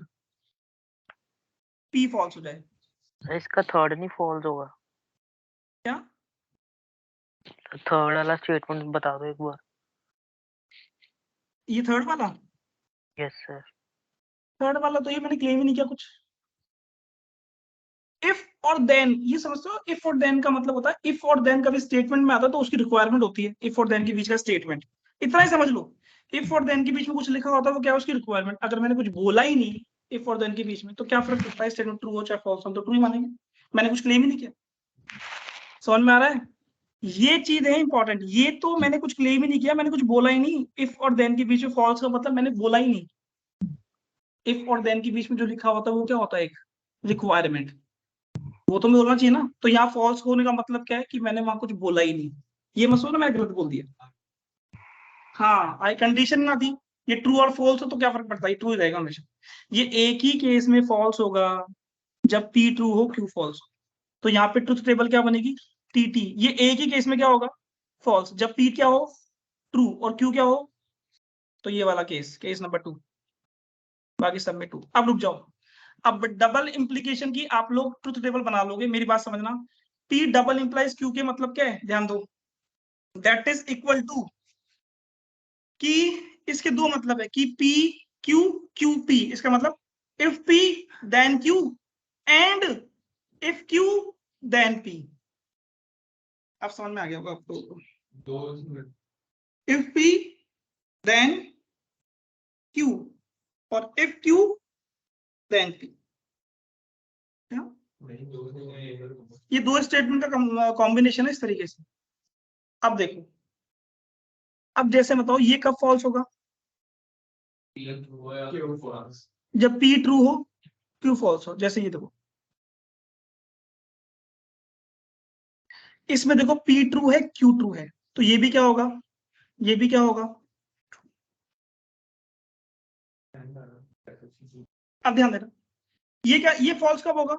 P फॉल्स हो जाए। इसका थर्ड नहीं फॉल्स होगा, क्या, थर्ड वाला स्टेटमेंट बता दो एक बार। ये थर्ड वाला, यस सर। थर्ड वाला तो ये मैंने क्लेम ही नहीं किया कुछ। इफ और देन, ये समझते हो, इफ और देन का मतलब होता है, इफ और देन कभी स्टेटमेंट में आता है तो उसकी रिक्वायरमेंट होती है, इफ और देन के बीच का स्टेटमेंट, इतना ही समझ लो। इफ और देन के बीच में कुछ लिखा होता है, वो क्या है, उसकी रिक्वायरमेंट। अगर मैंने कुछ बोला ही नहीं इफ और देन के बीच में, तो क्या फर्क पड़ता है, स्टेटमेंट ट्रू हो चाहे फॉल्स हो, तो ट्रू ही मानेंगे, मैंने कुछ क्लेम ही नहीं किया। समझ में आ रहा है? ये चीज है इंपॉर्टेंट, ये तो मैंने कुछ क्लेम ही नहीं किया, मैंने कुछ बोला ही नहीं। इफ और देन के बीच में फॉल्स का मतलब मैंने बोला ही नहीं। इफ और देन के बीच में जो लिखा होता है वो क्या होता है, एक रिक्वायरमेंट, वो तो मैं बोलना चाहिए ना। तो यहाँ फॉल्स होने का मतलब क्या है कि मैंने वहां कुछ बोला ही नहीं। ये मत सोचना मैंने गलत बोल दिया। हाँ, आई कंडीशन ना थी, ये ट्रू और फॉल्स हो तो क्या फर्क पड़ता है, ट्रू ही रहेगा हमेशा। ये एक ही केस में फॉल्स होगा, जब पी ट्रू हो क्यू फॉल्स हो। तो यहाँ पे ट्रुथ टेबल क्या बनेगी, टी टी। ये एक ही केस में क्या होगा, फॉल्स, जब पी क्या हो, ट्रू, और क्यू क्या हो, तो ये वाला केस, केस नंबर 2, बाकी सब में 2। अब रुक जाओ, अब डबल इंप्लीकेशन की आप लोग ट्रुथ टेबल बना लोगे, मेरी बात समझना। पी डबल इंप्लाइज क्यू के मतलब क्या है, ध्यान दो, दैट इज इक्वल टू, कि इसके दो मतलब है, कि पी क्यू क्यू पी, इसका मतलब if P then Q and if Q then P. अब समझ में आ गया होगा आपको, इफ पी देन क्यू और इफ क्यू देन पी। ये दो स्टेटमेंट का कॉम्बिनेशन है इस तरीके से। अब देखो, अब जैसे बताओ ये कब फॉल्स होगा, जब पी ट्रू हो क्यू फॉल्स हो। जैसे ये देखो, इसमें देखो पी ट्रू है क्यू ट्रू है, तो ये भी क्या होगा, ये भी क्या होगा। अब ध्यान देना, ये क्या, ये फॉल्स कब होगा,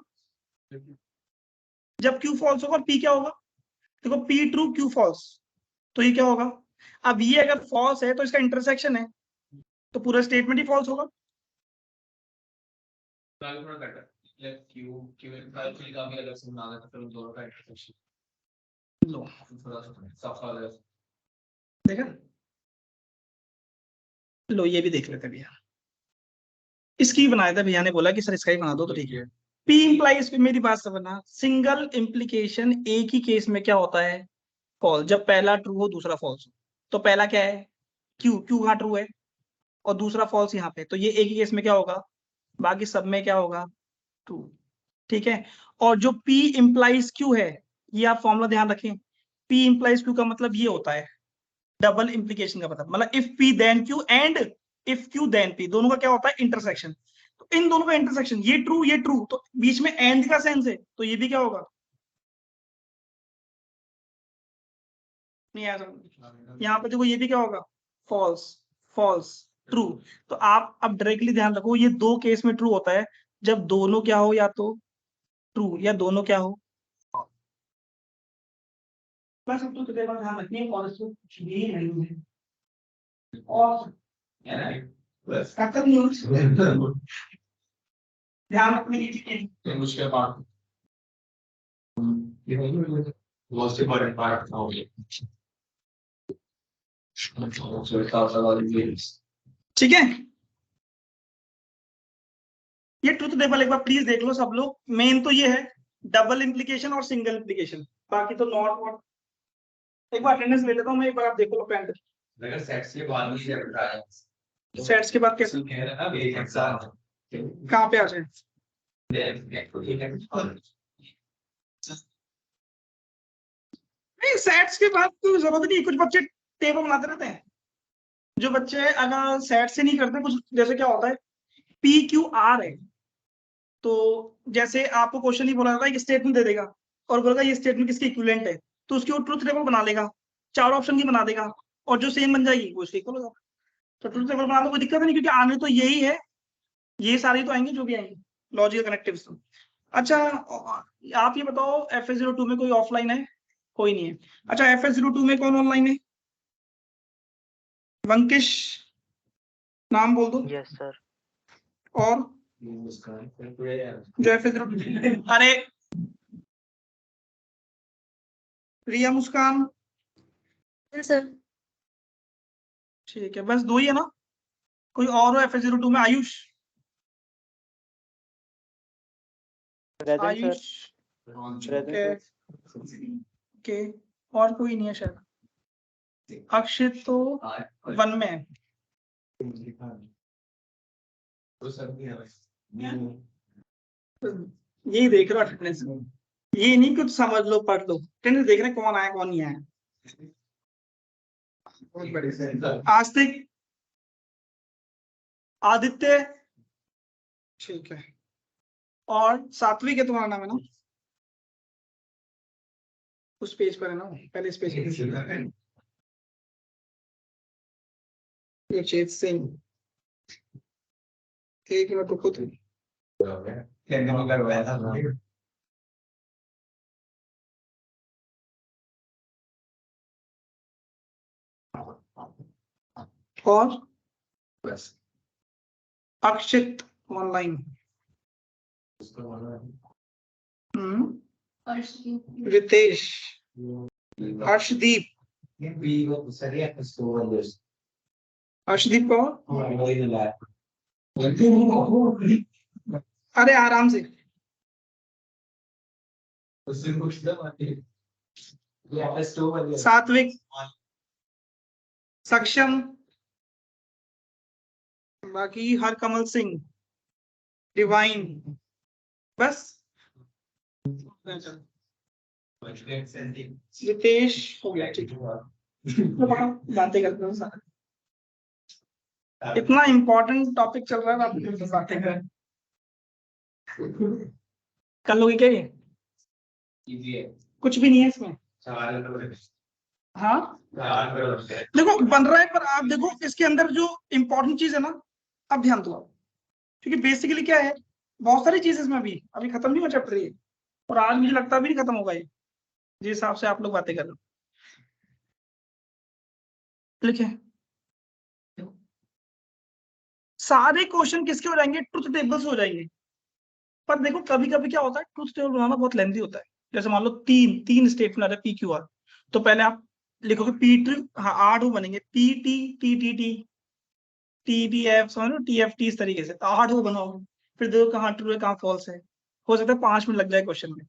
जब क्यू फॉल्स होगा और पी क्या होगा। देखो पी ट्रू क्यू फॉल्स, तो ये क्या होगा। अब ये अगर फॉल्स है तो इसका इंटरसेक्शन है, तो पूरा स्टेटमेंट ही फॉल्स होगा। लो देखा, लो ये भी देख लेते भैया, इसकी बनाया था भैया ने, बोला कि सर इसका ही बना दो, तो ठीक है। पी इंप्लाइज, मेरी बात समझना, सिंगल इंप्लीकेशन एक ही केस में क्या होता है, फॉल्स, जब पहला ट्रू हो दूसरा फॉल्स हो। तो पहला क्या है, क्यू, क्यू यहाँ ट्रू है और दूसरा फॉल्स यहाँ पे, तो ये एक ही केस में क्या होगा, बाकी सब में क्या होगा, ट्रू। ठीक है। और जो P इंप्लाइज Q है, ये आप फॉर्मूला ध्यान रखें, P इंप्लाइज Q का मतलब ये होता है, डबल इंप्लीकेशन का मतलब if P then Q and if Q then P, दोनों का क्या होता है, इंटरसेक्शन। तो इन दोनों का इंटरसेक्शन, ये ट्रू, तो बीच में एंड का सेंस है, तो ये भी क्या होगा, नहीं आया समझ। यहाँ पे देखो ये भी क्या होगा, फॉल्स, फॉल्स, ट्रू। तो आप अब डायरेक्टली ध्यान रखो, ये दो केस में ट्रू होता है, जब दोनों क्या हो, या तो ट्रू या दोनों क्या हो। बस अब तो देखो ध्यान रखिए, और इसमें कुछ भी नहीं है, और ध्यान रखने की चीजें। उसके बाद most important part of it. ठीक है, ये ट्रुथ टेबल एक बार प्लीज देख लो सब लोग। मेन तो ये है डबल इंप्लीकेशन और सिंगल इंप्लीकेशन, बाकी तो नॉट वॉट। एक बार अटेंडेंस ले लेता हूँ मैं, एक बार आप देखो पेन पे। अगर सेट्स के बाद भी चैप्टर आया सेट्स के बाद कैसे, कह रहा ना एक एग्जाम कहाँ पे आ जाए, नहीं सेट्स के बाद तो जरूरत नहीं, कुछ बच्चे टेबल बनाते रहते हैं। जो बच्चे अगर सेट से नहीं करते, कुछ जैसे क्या होता है, पी क्यू आर है, तो जैसे आपको क्वेश्चन ही बोला जाता है, एक स्टेटमेंट दे देगा और बोलेगा ये स्टेटमेंट किसकी इक्विवेलेंट है, तो उसकी वो ट्रुथ टेबल बना लेगा, चार ऑप्शन की बना देगा, और जो सेम बन जाएगी वो उसकी इक्वल होगा। तो ट्रुथ टेबल बना लो, कोई दिक्कत नहीं, क्योंकि आने तो यही है, ये सारी तो आएंगे जो भी आएंगे, लॉजिकल कनेक्टिव्स। अच्छा, आप ये बताओ FA02 में कोई ऑफलाइन है, कोई नहीं है। अच्छा, FA02 में कौन ऑनलाइन है, वंकिश, नाम बोल दो। Yes sir. और जो FA02, अरे रिया, मुस्कान, सर ठीक है, बस दो ही है ना, कोई और हो FA02 में, आयुष, प्रेजेंट आयुष सर के के और कोई नहीं है शायद। अक्षित तो 1 में है। यही देख रहा अटेंडेंस, ये नहीं कुछ समझ लो पढ़ लो, अटेंडेंस देख रहे कौन आया कौन नहीं आया। बहुत बढ़िया। आस्तिक, आदित्य, ठीक है, और सात्विक है तुम्हारा नाम है ना, उस पेज पर है ना, पहले इस पेज पर। चेत सिंह, एक मिनट रुको तुम। करवाया था और बस अक्षित ऑनलाइन, रितेश, हर्षदीप, हर्षदीप को अरे आराम से, सात्विक, सक्षम, बाकी हरकमल सिंह, डिवाइन, बस रितेश हो गया, ठीक है, बातें करते हैं सारा। इतना इम्पोर्टेंट टॉपिक चल रहा है, आप बातें करें। कर लोगे क्या ये? कुछ भी नहीं है इसमें। हाँ देखो बन रहा है, पर आप देखो इसके अंदर जो इम्पोर्टेंट चीज है ना, अब ध्यान दो, क्योंकि बेसिकली क्या है, बहुत सारी चीज इसमें अभी खत्म नहीं हुआ चैप्टर ये, और आज मुझे लगता भी नहीं खत्म होगा ये, जिस हिसाब से आप लोग बातें कर रहे हो। लिखे सारे क्वेश्चन किसके हो जाएंगे, ट्रुथ टेबल्स हो जाएंगे। पर देखो कभी कभी क्या होता है, ट्रुथ टेबल बनाना बहुत लेंथी होता है। जैसे मान लो तीन स्टेटमेंट आ रहे पी क्यू आर, तो पहले आप लिखोगे पी टी, हाँ 8 बनेंगे, P T T T T T T F, समझ लो टी एफ टी, इस तरीके से 8 बनाओगे, फिर देखो कहाँ ट्रू है कहाँ फॉल्स है। हो सकता है 5 मिनट लग जाए क्वेश्चन में,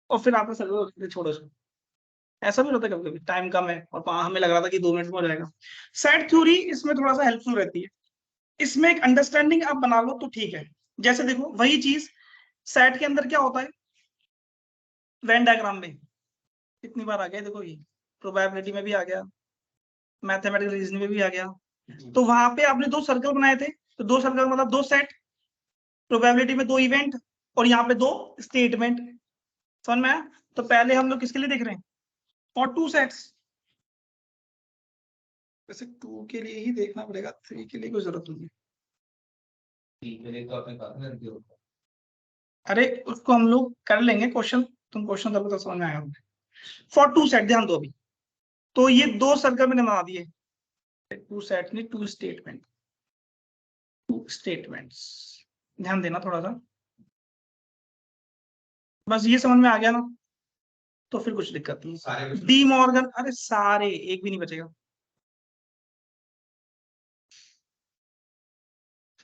और फिर आपका सर्वर छोड़ो इसको। ऐसा भी होता है कभी कभी टाइम कम है और हमें लग रहा था कि 2 मिनट में हो जाएगा। सेट थ्योरी इसमें थोड़ा सा हेल्पफुल रहती है, इसमें एक अंडरस्टैंडिंग आप बना लो तो ठीक है। जैसे देखो वही चीज सेट के अंदर क्या होता है, वेन डायग्राम में कितनी बार आ गया, देखो ये प्रोबेबिलिटी में भी आ गया, मैथमेटिकल रीजनिंग में भी आ गया। तो वहां पे आपने 2 सर्कल बनाए थे, तो 2 सर्कल मतलब 2 सेट, प्रोबेबिलिटी में 2 इवेंट, और यहाँ पे 2 स्टेटमेंट। समझ में आया? तो पहले हम लोग किसके लिए देख रहे हैं, और 2 सेट्स। वैसे 2 के लिए ही देखना पड़ेगा, 3 के लिए कोई जरूरत नहीं है। अरे उसको हम लोग कर लेंगे क्वेश्चन, तुम क्वेश्चन करो तो समझ में आएगा। फॉर 2 सेट, ध्यान दो अभी, तो ये 2 सर्कल मैंने बना दिए, 2 सेट नहीं 2 स्टेटमेंट, 2 स्टेटमेंट्स। ध्यान देना थोड़ा सा, बस ये समझ में आ गया ना, तो फिर कुछ दिक्कत नहीं। डी मॉर्गन, अरे सारे, एक भी नहीं बचेगा।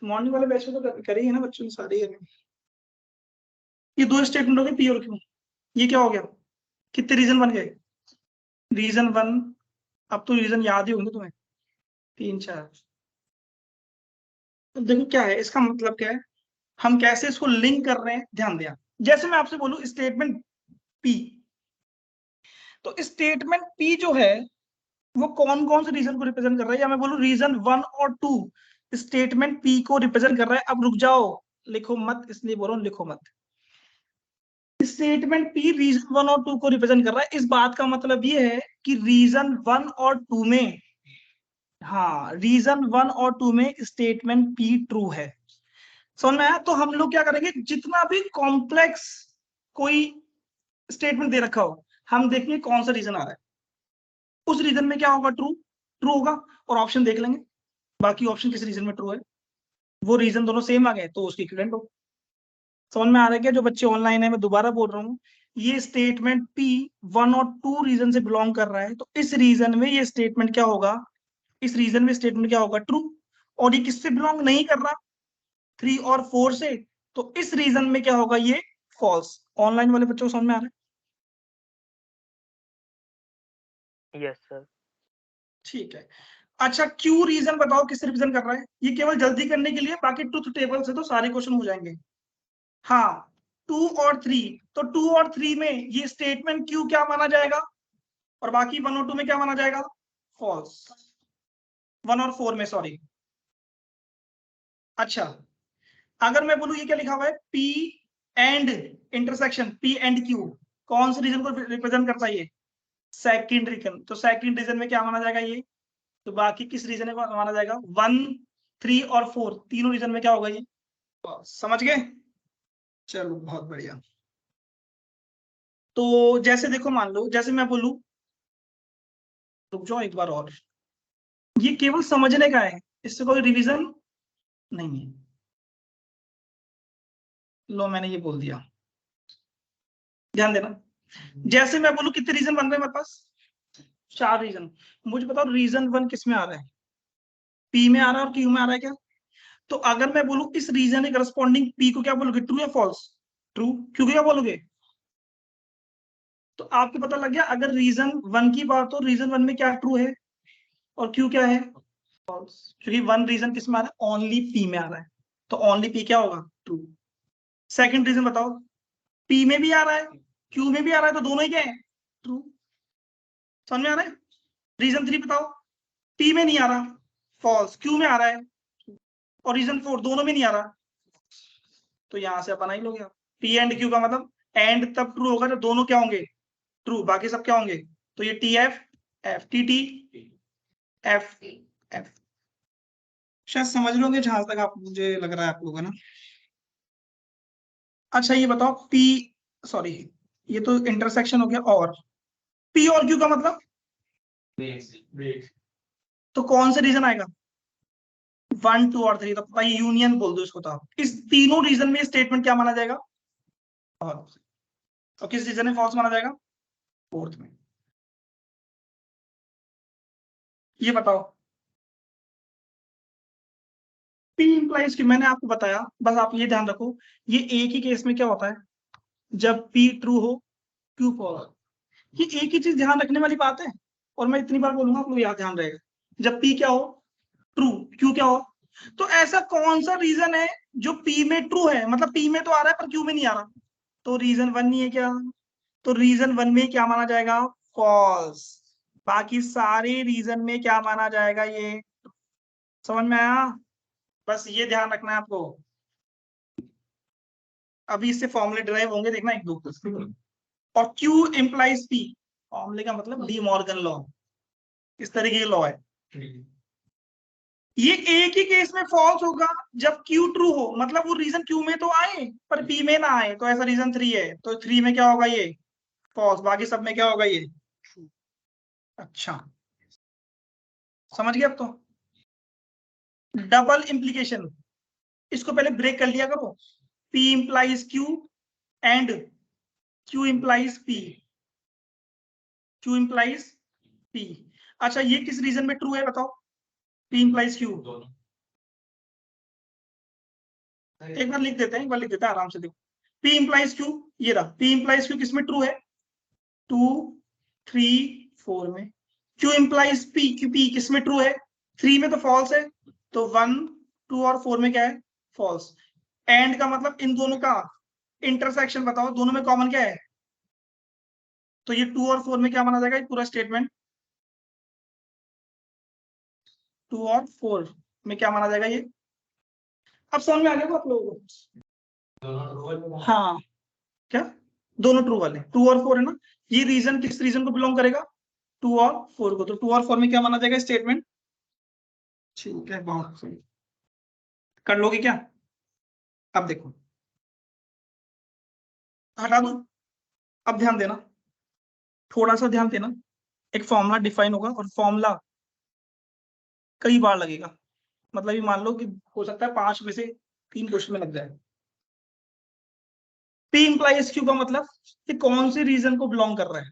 मॉर्निंग वाले बैच में तो करेंगे ना बच्चों ने सारे। ये 2 स्टेटमेंट हो गए पी और क्यू, ये क्या हो गया, कितने रीजन बन गए, रीजन 1, अब तो रीजन याद ही होंगे तुम्हें, 3 4। तो देखो क्या है इसका मतलब, क्या है हम कैसे इसको लिंक कर रहे हैं, ध्यान दिया। जैसे मैं आपसे बोलूं स्टेटमेंट पी, तो स्टेटमेंट पी जो है वो कौन कौन से रीजन को रिप्रेजेंट कर रहा है, या मैं बोलूं रीजन 1 और 2 स्टेटमेंट पी को रिप्रेजेंट कर रहा है। अब रुक जाओ, लिखो मत, इसलिए बोल रहा हूं लिखो मत। स्टेटमेंट पी रीजन 1 और 2 को रिप्रेजेंट कर रहा है, इस बात का मतलब ये है कि रीजन 1 और 2 में, हाँ रीजन 1 और 2 में स्टेटमेंट पी ट्रू है। समझ में आया? तो हम लोग क्या करेंगे, जितना भी कॉम्प्लेक्स कोई स्टेटमेंट दे रखा हो, हम देखेंगे कौन सा रीजन आ रहा है, उस रीजन में क्या होगा, ट्रू ट्रू होगा, और ऑप्शन देख लेंगे, बाकी ऑप्शन किस रीजन में ट्रू है, वो रीजन दोनों सेम आ गए तो उसकी इक्विवेलेंट हो। समझ में आ रहा है क्या? जो बच्चे ऑनलाइन है, मैं दोबारा बोल रहा हूँ, ये स्टेटमेंट पी 1 और 2 रीजन से बिलोंग कर रहा है, तो इस रीजन में ये स्टेटमेंट क्या होगा, इस रीजन में स्टेटमेंट क्या होगा, ट्रू। और ये किससे बिलोंग नहीं कर रहा, 3 और 4 से, तो इस रीजन में क्या होगा, ये फॉल्स। ऑनलाइन वाले बच्चों को समझ में आ रहा है? Yes sir. ठीक है। अच्छा, क्यू रीजन बताओ किस रिप्रेजेंट कर रहा है? ये केवल जल्दी करने के लिए, बाकी ट्रुथ टेबल से तो सारे क्वेश्चन हो जाएंगे। हाँ, 2 और 3, तो 2 और 3 में ये स्टेटमेंट क्यू क्या माना जाएगा, और बाकी 1 और 2 में क्या माना जाएगा, फॉल्स। 1 और 4 में, सॉरी। अच्छा, अगर मैं बोलूं ये क्या लिखा हुआ है, P and intersection P and Q, कौन से रीजन को रिप्रेजेंट करता है ये, सेकंड रीजन। तो सेकंड रीजन में क्या माना जाएगा ये, तो बाकी किस रीजन में माना जाएगा, 1, 3 और 4 तीनों रीजन में क्या होगा ये, समझ गए? चलो बहुत बढ़िया। तो जैसे देखो, मान लो जैसे मैं बोलूं, रुक जाओ एक बार और, ये केवल समझने का है, इससे कोई रिवीजन नहीं है। लो मैंने ये बोल दिया, ध्यान देना। जैसे मैं बोलूं कितने रीजन बन रहे हैं मेरे पास, 4 रीजन। मुझे बताओ रीजन 1 किस में आ रहा है, P में आ रहा है और Q में आ रहा है क्या? तो अगर मैं बोलूं इस रीजन के करस्पॉन्डिंग P को क्या बोलोगे, ट्रू या फॉल्स? ट्रू। Q को क्या बोलोगे? तो आपको पता लग गया, अगर रीजन 1 की बात हो, रीजन 1 में क्या ट्रू है और Q क्या है, फॉल्स। क्योंकि 1 रीजन किस में आ रहा है, ओनली P में आ रहा है, तो ओनली P क्या होगा, ट्रू। सेकंड रीजन बताओ, P में भी आ रहा है Q में भी आ रहा है, तो दोनों ही क्या है, ट्रू। समझ में आ रहा है? रीजन 3 बताओ, P में नहीं आ रहा, फॉल्स, Q में आ रहा है, और रीजन 4 दोनों में नहीं आ रहा, तो यहां से बना ही लोगे आप। P एंड Q का मतलब एंड तब ट्रू होगा जब दोनों क्या होंगे, ट्रू, बाकी सब क्या होंगे। तो ये TF F TT F F, शायद समझ लोगे जहां तक आप, मुझे लग रहा है आप लोग, है ना? अच्छा ये बताओ, P, सॉरी ये तो इंटरसेक्शन हो गया, और P और Q का मतलब, तो कौन से रीजन आएगा, 1, 2 और 3, तो भाई यूनियन बोल दो इसको। तो आप इस तीनों रीजन में स्टेटमेंट क्या माना जाएगा, और किस रीजन में फॉल्स माना जाएगा, फोर्थ में। ये बताओ, P इंप्लाइज Q, मैंने आपको बताया, बस आप ये ध्यान रखो, ये एक ही केस में क्या होता है, जब P ट्रू हो Q फॉल्स। ये एक ही चीज ध्यान रखने वाली बात है, और मैं इतनी बार बोलूंगा आप लोग याद ध्यान रहेगा, जब P क्या हो, ट्रू, Q क्या हो। तो ऐसा कौन सा रीजन है जो P में ट्रू है, मतलब P में तो आ रहा है पर Q में नहीं आ रहा, तो रीजन 1 नहीं है क्या, तो रीजन 1 में क्या माना जाएगा, फॉल्स। बाकी सारे रीजन में क्या माना जाएगा, ये समझ में आया? बस ये ध्यान रखना है आपको। अभी इससे फॉर्मूले ड्राइव होंगे, देखना एक दो। और Q इंप्लाइज P, फॉर्मूले का मतलब डी मॉर्गन लॉ, इस तरीके का लॉ है। ये एक ही केस में फॉल्स होगा जब Q ट्रू हो, मतलब वो रीजन Q में तो आए पर P में ना आए, तो ऐसा रीजन 3 है, तो 3 में क्या होगा, ये फॉल्स, बाकी सब में क्या होगा, ये। अच्छा समझ गए अब तो। डबल इंप्लीकेशन, इसको पहले ब्रेक कर लिया करो, P implies Q and Q implies P, Q implies P। अच्छा ये किस रीजन में ट्रू है बताओ, P इंप्लाइज Q। एक बार लिख देते हैं, एक बार लिख देते हैं आराम से, देखो P इंप्लाइज Q, ये रहा P इंप्लाइज Q, किसमें ट्रू है, 2, 3, 4 में। Q इंप्लाइज P, P किसमें ट्रू है, 3 में तो फॉल्स है, तो 1, 2 और 4 में क्या है, फॉल्स। एंड का मतलब इन दोनों का इंटरसेक्शन बताओ, दोनों में कॉमन क्या है, तो ये 2 और 4 में क्या माना जाएगा, ये पूरा स्टेटमेंट 2 और 4 में क्या माना जाएगा ये। अब समझ में आ गया आप लोगों को? हाँ, क्या दोनों ट्रू वाले, 2 और 4 है ना, ये रीजन किस रीजन को बिलोंग करेगा, 2 और 4 को, तो 2 और 4 में क्या माना जाएगा स्टेटमेंट। ठीक है, बहुत सही, कर लोगे क्या? अब देखो, हटा दो, अब ध्यान देना, थोड़ा सा ध्यान देना। एक फॉर्मूला डिफाइन होगा और फॉर्मूला कई बार लगेगा, मतलब ये मान लो कि हो सकता है 5 में से 3 क्वेश्चन में लग जाए। P इंप्लाइज Q का मतलब कि कौन से रीजन को बिलोंग कर रहा है,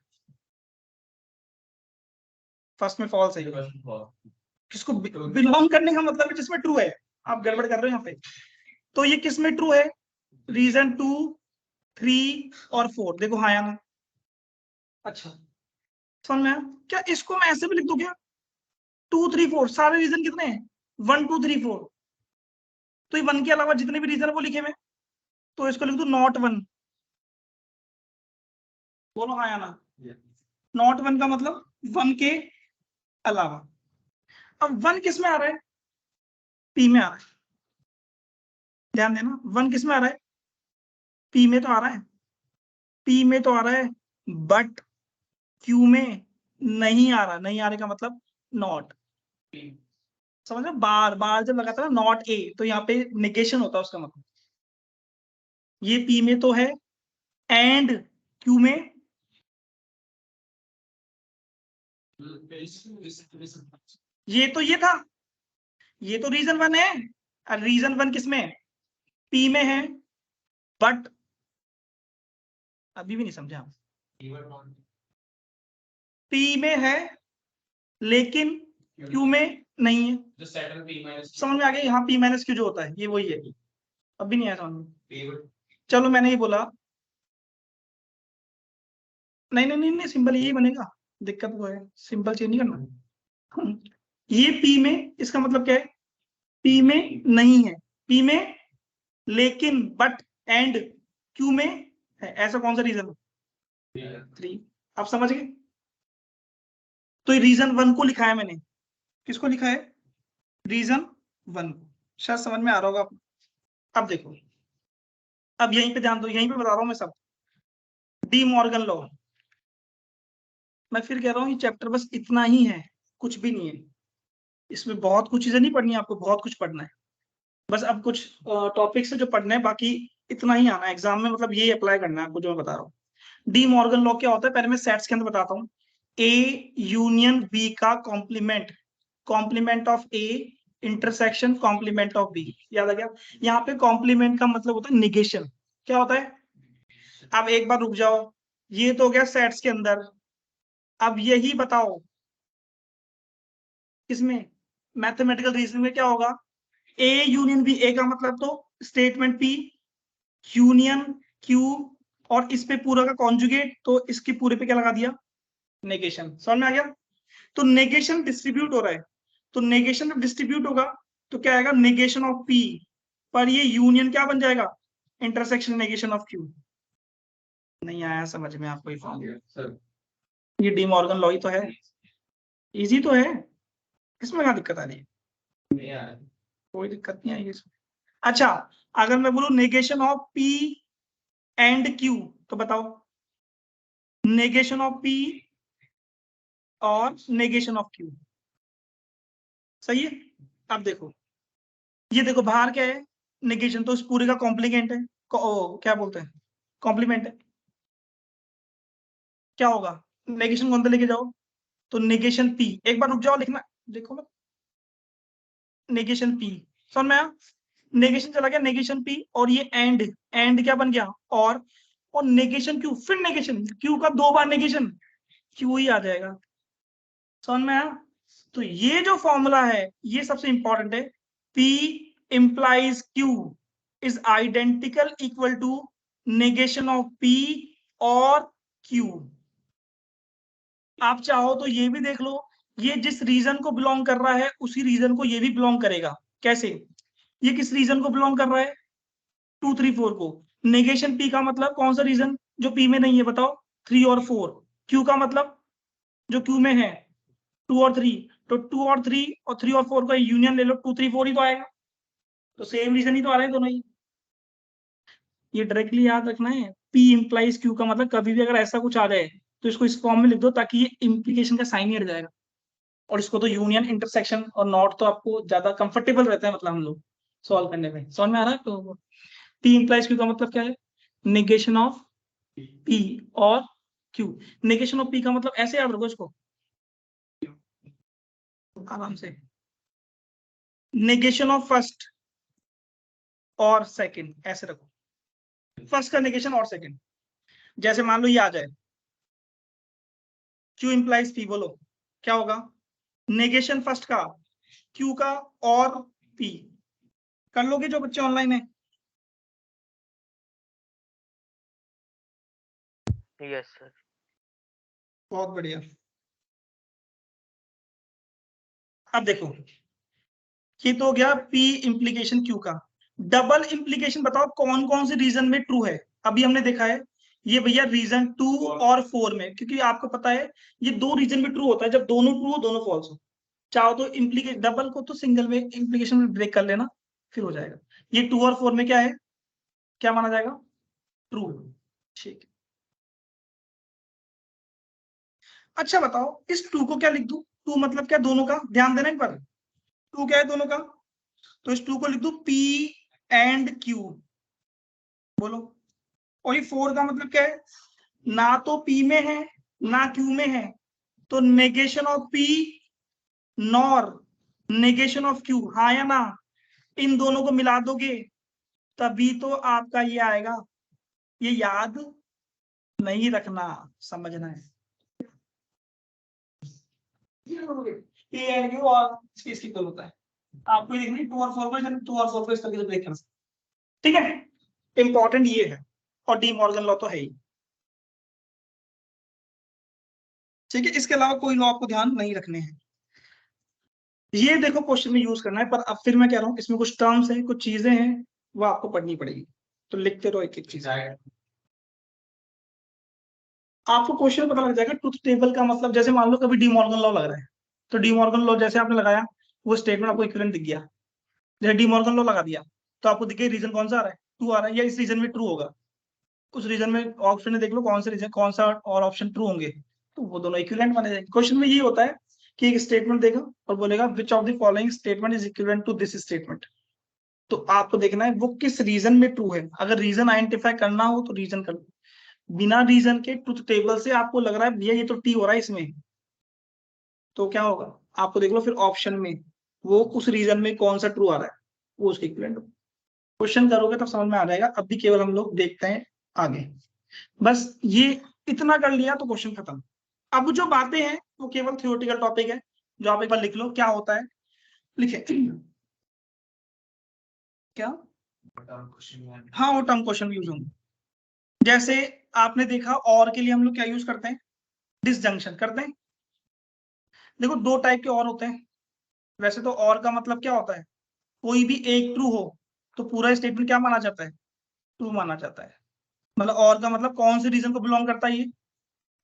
फर्स्ट में फॉल्स है, किसको बिलोंग करने का मतलब है जिसमें ट्रू है, आप गड़बड़ कर रहे हो यहाँ पे। तो ये किस में ट्रू है, रीजन 2, 3 और 4, देखो हाँ या ना। अच्छा समझ में आया? क्या इसको मैं ऐसे भी लिख दूं क्या? 2, 3, 4 सारे रीजन कितने हैं? 1, 2, 3, 4। तो ये 1 के अलावा जितने भी रीजन है वो लिखे हुए, तो इसको लिख दू नॉट 1। बोलो हाँ या ना। नॉट 1 का मतलब 1 के अलावा। अब 1 किस में आ रहा है? पी में आ रहा है। ध्यान देना, 1 किस में आ रहा है? पी में तो आ रहा है। पी में तो आ रहा है, बट क्यू में नहीं आ रहा। नहीं आने का मतलब नॉट। समझ रहे हो? बार बार जब लगाता है नॉट ए, तो यहाँ पे निगेशन होता है उसका मतलब। ये पी में तो है, एंड क्यू में ये था। ये तो रीजन 1 है। और रीजन 1 किसमें? पी में है, बट अभी भी नहीं समझा। पी में है लेकिन क्यू में नहीं है। जो सेटल पी माइनस समझ में आ गया? यहाँ पी माइनस क्यू जो होता है ये वही है। अब भी नहीं आया समझ में? चलो मैंने ये बोला, नहीं नहीं नहीं नहीं, सिंपल यही बनेगा। दिक्कत वो है, सिंपल चेंज नहीं करना। ये पी में, इसका मतलब क्या है? पी में नहीं है, पी में लेकिन, बट, एंड क्यू में है। ऐसा कौन सा रीजन? 3। आप समझ गए? तो ये रीजन 1 को लिखा है मैंने। किसको लिखा है? रीजन 1 को। शायद समझ में आ रहा होगा आपको। अब देखो, अब यहीं पे ध्यान दो, यहीं पे बता रहा हूं मैं सब। De Morgan law. मैं फिर कह रहा हूँ ये चैप्टर बस इतना ही है, कुछ भी नहीं है इसमें। बहुत कुछ चीजें नहीं पढ़नी है आपको, बहुत कुछ पढ़ना है। बस अब कुछ टॉपिक्स है जो पढ़ना है, बाकी इतना ही आना है एग्जाम में। मतलब ये अप्लाई करना है आपको जो मैं बता रहा हूँ। डी मॉर्गन लॉ क्या होता है, पहले मैं सेट्स के अंदर बताता हूँ। ए यूनियन बी का complement, complement of A intersection complement of B. याद आ गया? यहाँ पे कॉम्प्लीमेंट का मतलब होता है निगेशन। क्या होता है? अब एक बार रुक जाओ, ये तो हो गया सेट्स के अंदर। अब यही बताओ किसमें? मैथमेटिकल रीजनिंग में क्या होगा? ए यूनियन बी। ए का मतलब तो स्टेटमेंट पी यूनियन क्यू, और इस पे पूरा का कॉन्जुगेट, तो इसके पूरे पे क्या लगा दिया? नेगेशन। समझ में आ गया? तो नेगेशन डिस्ट्रीब्यूट हो रहा है, तो नेगेशन जब डिस्ट्रीब्यूट होगा तो क्या आएगा? नेगेशन ऑफ पी, पर ये यूनियन क्या बन जाएगा? Intersection negation of Q. नहीं आया समझ में आपको ये फॉर्मूला? ये डी मॉर्गन लॉ ही तो है, इजी तो है, इसमें क्या दिक्कत आ रही है? कोई दिक्कत नहीं आएगी इसमें। अच्छा, अगर मैं बोलूं negation of P and Q, तो बताओ नेगेशन ऑफ पी और नेगेशन ऑफ क्यू। सही है? अब देखो, ये देखो बाहर क्या है? नेगेशन, तो इस पूरे का कॉम्प्लीमेंट है। क्या बोलते हैं? कॉम्प्लीमेंट है। क्या होगा? नेगेशन कौन सा लेके जाओ, तो नेगेशन पी। एक बार रुक जाओ लिखना, देखो मैं, नेगेशन पी। समझ में आया? नेगेशन चला गया, नेगेशन पी, और ये एंड, एंड क्या बन गया? और नेगेशन क्यू, फिर नेगेशन क्यू का 2 बार नेगेशन, क्यू ही आ जाएगा। समझ में आया? तो ये जो फॉर्मूला है ये सबसे इंपॉर्टेंट है। P implies Q is identical equal to negation of P और Q। आप चाहो तो ये भी देख लो, ये जिस रीजन को बिलोंग कर रहा है उसी रीजन को ये भी बिलोंग करेगा। कैसे? ये किस रीजन को बिलोंग कर रहा है? 2, 3, 4 को। नेगेशन P का मतलब कौन सा रीजन जो P में नहीं है? बताओ, 3 और 4। Q का मतलब जो Q में है 2 और 3, तो 2 और 3 और 3 और 4 का यूनियन ले लो, 2, 3, 4 ही तो आएगा। तो सेम रीजन ही तो आ रहे हैं दोनों ही। ये डायरेक्टली याद रखना है, पी इंप्लाइज क्यू का मतलब कभी भी अगर ऐसा कुछ आ जाए तो इसको इस फॉर्म में लिख दो, ताकि ये इंप्लीकेशन का साइन ही हट जाएगा। और इसको तो यूनियन इंटरसेक्शन और नॉट तो आपको ज्यादा कंफर्टेबल रहता है, मतलब हम लोग सॉल्व करने में। समझ में आ रहा है? तो पी इंप्लाइज क्यू का मतलब क्या है? नेगेशन ऑफ पी और क्यू। नेगेशन ऑफ पी का मतलब ऐसे याद रखो इसको आराम से, नेगेशन ऑफ फर्स्ट और सेकंड, ऐसे रखो। फर्स्ट का नेगेशन और सेकंड। जैसे मान लो ये आ जाए Q इंप्लाइज P, बोलो क्या होगा? नेगेशन फर्स्ट का, Q का और P। कर लोगे जो बच्चे ऑनलाइन है? Yes sir. बहुत बढ़िया। अब देखो, ये तो हो गया पी इंप्लीकेशन क्यू का। डबल इंप्लीकेशन बताओ कौन कौन से रीजन में ट्रू है। अभी हमने देखा है ये भैया रीजन 2 और 4 में, क्योंकि आपको पता है ये दो रीजन में ट्रू होता है, जब दोनों ट्रू हो दोनों फॉल्स हो। चाहो तो इंप्लीकेशन डबल को तो सिंगल में इंप्लीकेशन में ब्रेक कर लेना, फिर हो जाएगा। ये 2 और 4 में क्या है, क्या माना जाएगा, ट्रू। ठीक है, अच्छा बताओ इस 2 को क्या लिख दूं, 2 मतलब क्या, दोनों का ध्यान देना एक बार। 2 क्या है दोनों का, तो इस 2 को लिख दूं P एंड Q, बोलो। और ये 4 का मतलब क्या है, ना तो P में है ना Q में है, तो negation of P nor negation of Q, हाँ या ना। इन दोनों को मिला दोगे तभी तो आपका ये आएगा। ये याद नहीं रखना, समझना है। P एंड Q और इसकी होता है, आपको ये देखना 2 और 4 को, 2 और 4 को इस तरीके से ब्रेक कर सकते, ठीक है। इंपॉर्टेंट ये है, और डी मॉर्गन लॉ तो है ही, ठीक है। इसके अलावा कोई लॉ आपको ध्यान नहीं रखने हैं। ये देखो क्वेश्चन में यूज करना है, पर अब फिर मैं कह रहा हूँ इसमें कुछ टर्म्स हैं, कुछ चीजें हैं, वो आपको पढ़नी पड़ेगी, तो लिखते रहो एक एक चीज। आपको क्वेश्चन पता लग जाएगा ट्रुथ टेबल का मतलब। जैसे मान लो कभी डी मॉर्गन लॉ लग रहा है, तो डी मॉर्गन लॉ जैसे आपने लगाया वो स्टेटमेंट आपको इक्विवेलेंट दिख गया, जैसे डी मॉर्गन लॉ लगा दिया तो आपको दिखे रीजन कौन सा आ रहा है, ट्रू आ रहा है, या इस रीजन में ट्रू होगा। उस रीजन में ऑप्शन में देख लो कौन से रीजन, कौन सा और ऑप्शन ट्रू होंगे, तो वो दोनों इक्विवेलेंट माने जाएंगे। क्वेश्चन में ये होता है कि एक स्टेटमेंट देगा और बोलेगा which of the following statement is equivalent to this statement, तो आपको देखना है वो किस रीजन में ट्रू है। अगर रीजन आइडेंटिफाई करना हो तो रीजन कर लो, बिना रीजन के ट्रुथ टेबल से आपको लग रहा है भैया ये तो टी हो रहा है इसमें, तो क्या होगा, आपको देख लो फिर ऑप्शन में वो उस रीजन में कौन सा ट्रू आ रहा है, वो उसके इक्विवेलेंट। क्वेश्चन करोगे तब समझ में आ जाएगा, अभी केवल हम लोग देखते हैं आगे। बस ये इतना कर लिया तो क्वेश्चन खत्म। अब जो बातें हैं वो केवल थियोरेटिकल टॉपिक है, जो आप एक बार लिख लो क्या होता है, लिखे क्या, हाँ वो टर्म क्वेश्चन यूज होंगे। जैसे आपने देखा और के लिए हम लोग क्या यूज करते हैं, डिसजंक्शन करते हैं। देखो दो टाइप के और होते हैं, वैसे तो और का मतलब क्या होता है, कोई भी एक ट्रू हो तो पूरा स्टेटमेंट क्या माना जाता है, ट्रू माना जाता है। मतलब और का मतलब कौन से रीजन को बिलोंग करता है, ये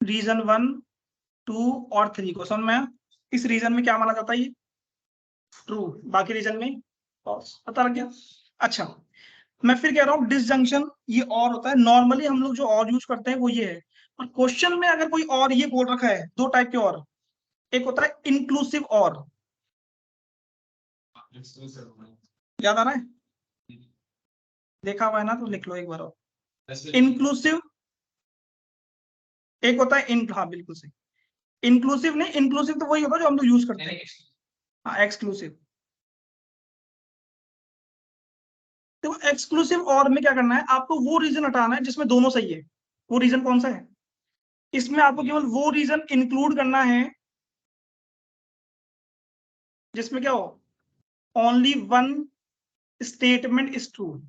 रीजन 1 2 और 3 को, समझ में आया? इस रीजन में क्या माना जाता है, ये ट्रू, बाकी रीजन में फॉल्स, पता लग गया। अच्छा मैं फिर कह रहा हूँ डिसजंक्शन ये और होता है, नॉर्मली हम लोग जो और यूज करते हैं वो ये है, और क्वेश्चन में अगर कोई और ये बोल रखा है, दो टाइप के और, एक होता है इंक्लूसिव और, याद आ रहा है, देखा हुआ है ना, तो लिख लो एक बार और। इंक्लूसिव एक होता है हाँ बिल्कुल सही, इंक्लूसिव नहीं, इंक्लूसिव तो वही होता है जो हम लोग यूज करते हैं। हाँ एक्सक्लूसिव, देखो एक्सक्लूसिव और में क्या करना है, आपको वो रीजन हटाना है जिसमें दोनों सही है। वो रीजन कौन सा है, इसमें आपको केवल वो रीजन इंक्लूड करना है जिसमें क्या हो, only one statement is true.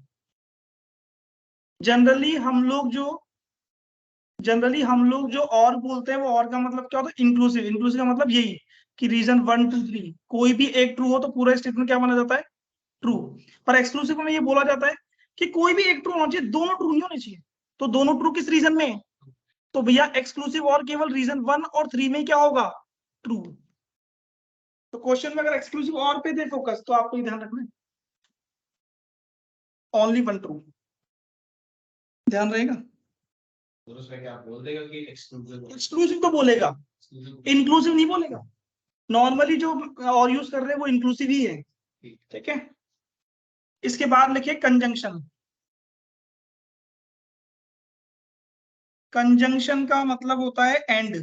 Generally हम लोग जो और बोलते हैं वो और का मतलब क्या होता है, इंक्लूसिव। इंक्लूसिव का मतलब यही कि रीजन 1 2 3 कोई भी एक ट्रू हो तो पूरा स्टेटमेंट क्या माना जाता है, ट्रू। पर एक्सक्लूसिव में ये बोला जाता है कि कोई भी एक ट्रू होना चाहिए, दोनों ट्रू नहीं होने चाहिए। तो दोनों ट्रू किस रीजन में, तो भैया एक्सक्लूसिव और केवल रीजन 1 और 3 में क्या होगा, ट्रू। तो क्वेश्चन में अगर एक्सक्लूसिव और पे दे फोकस तो आपको ये ध्यान रखना है ओनली वन ट्रू, ध्यान रहेगा। एक्सक्लूसिव तो बोलेगा, इंक्लूसिव नहीं बोलेगा। नॉर्मली जो और यूज कर रहे हैं वो इंक्लूसिव ही है, ठीक है। इसके बाद लिखिए कंजंक्शन। कंजंक्शन का मतलब होता है एंड,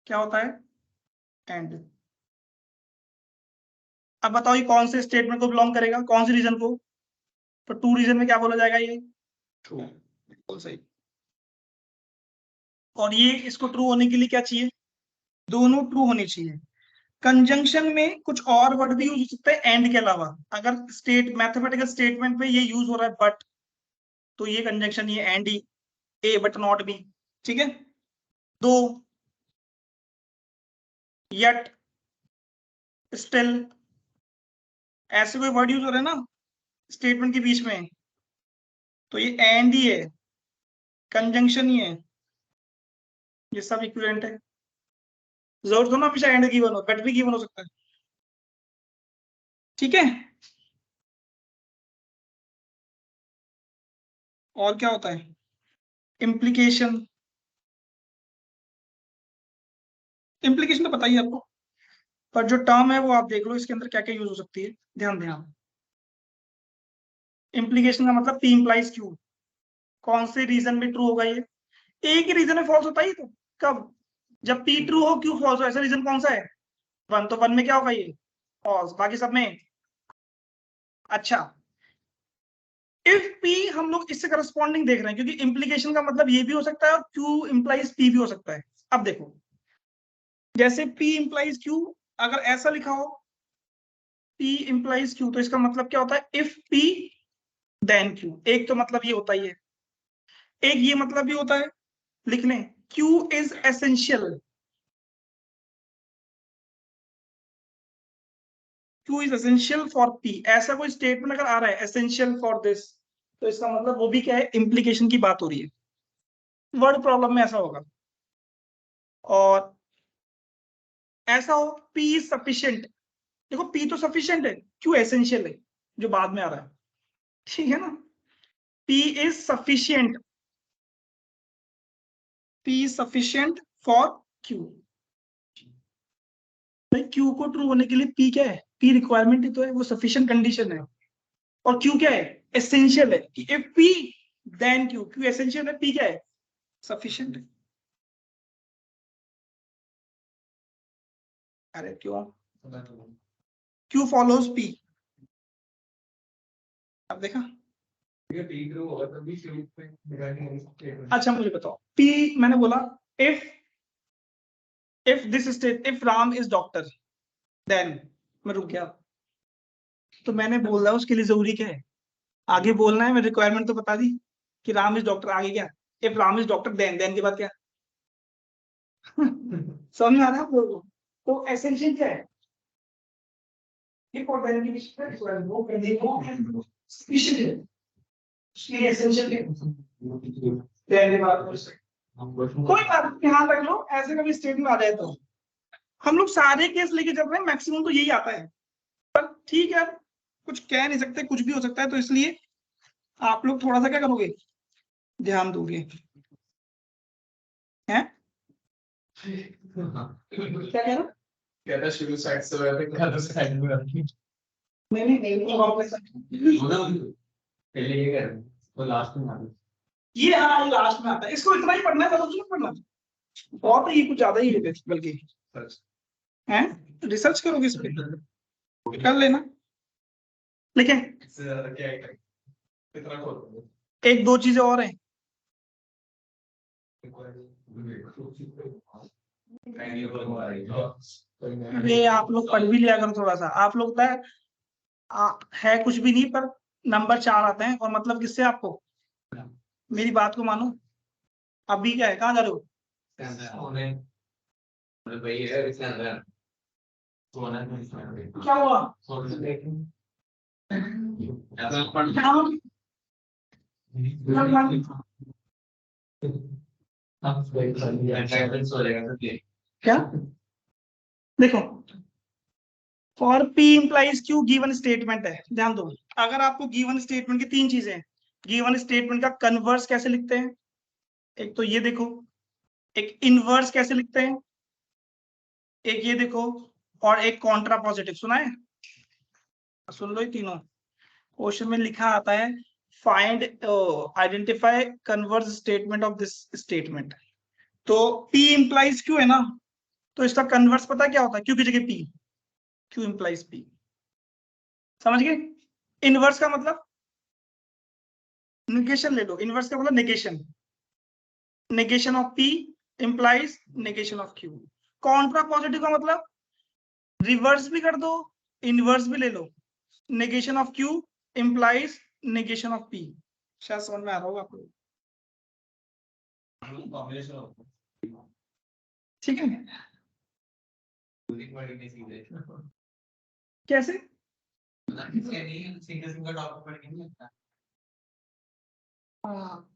क्या होता है, एंड। अब बताओ ये कौन से स्टेटमेंट को बिलोंग करेगा, कौन से रीजन को, तो टू रीजन में क्या बोला जाएगा, ये ट्रू, बिल्कुल सही। और ये इसको ट्रू होने के लिए क्या चाहिए, दोनों ट्रू होने चाहिए। कंजंक्शन में कुछ और वर्ड भी यूज हो सकते हैं एंड के अलावा। अगर मैथमेटिकल स्टेटमेंट में ये यूज हो रहा है बट, तो ये कंजंक्शन ये and he, A but not be, ठीक है, दो, yet, still, ऐसे कोई वर्ड यूज हो रहे हैं ना स्टेटमेंट के बीच में, तो ये एंड ही है, कंजंक्शन ही है, ये सब इक्विवेलेंट है। जरूरत हो ना हमेशा एंड गिवन हो, बट भी गिवन हो सकता है। ठीक है, और क्या होता है, इम्प्लीकेशन। इम्प्लीकेशन तो पता ही है आपको, पर जो टर्म है वो आप देख लो इसके अंदर क्या क्या यूज हो सकती है, ध्यान दें आप। इम्प्लीकेशन का मतलब पी इंप्लाइज क्यू, कौन से रीजन में ट्रू होगा ये, एक ही रीजन में फॉल्स होता ही तो, कब, जब पी ट्रू हो क्यू फॉल्स हो, ऐसा रीजन कौन सा है, वन, तो वन में क्या होगा ये फॉल्स, बाकी सब में। अच्छा, इफ पी हम लोग इससे करस्पॉन्डिंग देख रहे हैं, क्योंकि इम्प्लीकेशन का मतलब ये भी हो सकता है और क्यू इंप्लाइज पी भी हो सकता है। अब देखो, जैसे पी इंप्लाइज क्यू, अगर ऐसा लिखा हो पी इंप्लाइज क्यू, तो इसका मतलब क्या होता है, इफ पी देन क्यू। एक तो मतलब ये होता ही है, एक ये मतलब भी होता है, लिख लें Q is essential, Q is essential for P, ऐसा कोई स्टेटमेंट अगर आ रहा है एसेंशियल फॉर दिस, तो इसका मतलब वो भी क्या है, इंप्लीकेशन की बात हो रही है। वर्ड प्रॉब्लम में ऐसा होगा। और ऐसा हो पी इज सफिशियंट, देखो पी तो सफिशियंट है, क्यू एसेंशियल है जो बाद में आ रहा है, ठीक है ना, P is sufficient, P is sufficient for Q. भाई क्यू को ट्रू होने के लिए पी क्या है, पी रिक्वायरमेंट ही तो है, वो सफिशियंट कंडीशन है। और क्यू क्या है, एसेंशियल है, if P then Q, Q essential है, पी क्या है, सफिशियंट है। अरे क्यों, क्यू फॉलोज पी, अब देखा। अच्छा मुझे बताओ, पी मैंने बोला if this state, if Ram is doctor then, मैं रुक गया, तो मैंने बोल रहा उसके लिए जरूरी क्या है, आगे बोलना है, मैं रिक्वायरमेंट तो बता दी कि राम इज डॉक्टर, आगे क्या, if Ram is doctor then के बाद क्या समझ में आ रहा है आप लोगों को, तो एसेंशियल क्या है, इफ और देन की रिक्वायरमेंट वो कर दी, वो स्पेशल है, उसके लिए एसेंशियल है, देन के बाद कोई बात नहीं, ध्यान रख लो, ऐसे कभी स्टेटमेंट आ जाए तो हम लोग सारे केस लेके चल रहे हैं, मैक्सिमम तो यही आता है, पर ठीक है, कुछ कह नहीं सकते, कुछ भी हो सकता है, तो इसलिए आप लोग थोड़ा सा क्या करोगे, ध्यान दोगे, हैं क्या कह रहा, कहता शुरू साइड से हुआ था, कहता साइड में रखी। नहीं वापस पहले ये कर, तो लास्ट में आ ये, हाँ ये लास्ट में आता है, इसको इतना ही पढ़ना है, मतलब पढ़ना बहुत है, ये कुछ ज्यादा ही है बल्कि, हैं रिसर्च करोगे इस पे, कर लेना, लेकिन इससे ज्यादा क्या है, कितना खोल एक दो चीजें और हैं, अरे आप लोग पढ़ भी लिया करो थोड़ा सा, आप लोग का है कुछ भी नहीं, पर नंबर 4 आते हैं, और मतलब किससे, आपको मेरी बात को मानो, अभी क्या है, कहाँ जा रहे हो, भाई है इसके अंदर सोना क्या हुआ, क्या हुआ? क्या देखो, for P implies Q given statement है, ध्यान दो, अगर आपको गिवन स्टेटमेंट की तीन चीजें हैं, गिवन स्टेटमेंट का कन्वर्स कैसे लिखते हैं, एक तो ये देखो, एक इनवर्स कैसे लिखते हैं, एक ये देखो, और एक कॉन्ट्रा पॉजिटिव, सुना है, सुन लो ये तीनों, क्वेश्चन में लिखा आता है find identify converse statement of this statement, तो P इंप्लाइज क्यू है ना, तो इसका कन्वर्स पता क्या होता है, क्यू की जगह P, क्यू इंप्लाइज P, समझ गए, इनवर्स का मतलब निगेशन ले लो, इनवर्स का मतलब negation, negation of P implies negation of Q, contrapositive का मतलब रिवर्स भी कर दो, इनवर्स भी ले लो, negation of Q implies negation of P, शायद समझ में आ रहा होगा आपको। ठीक है, कैसे? हाँ,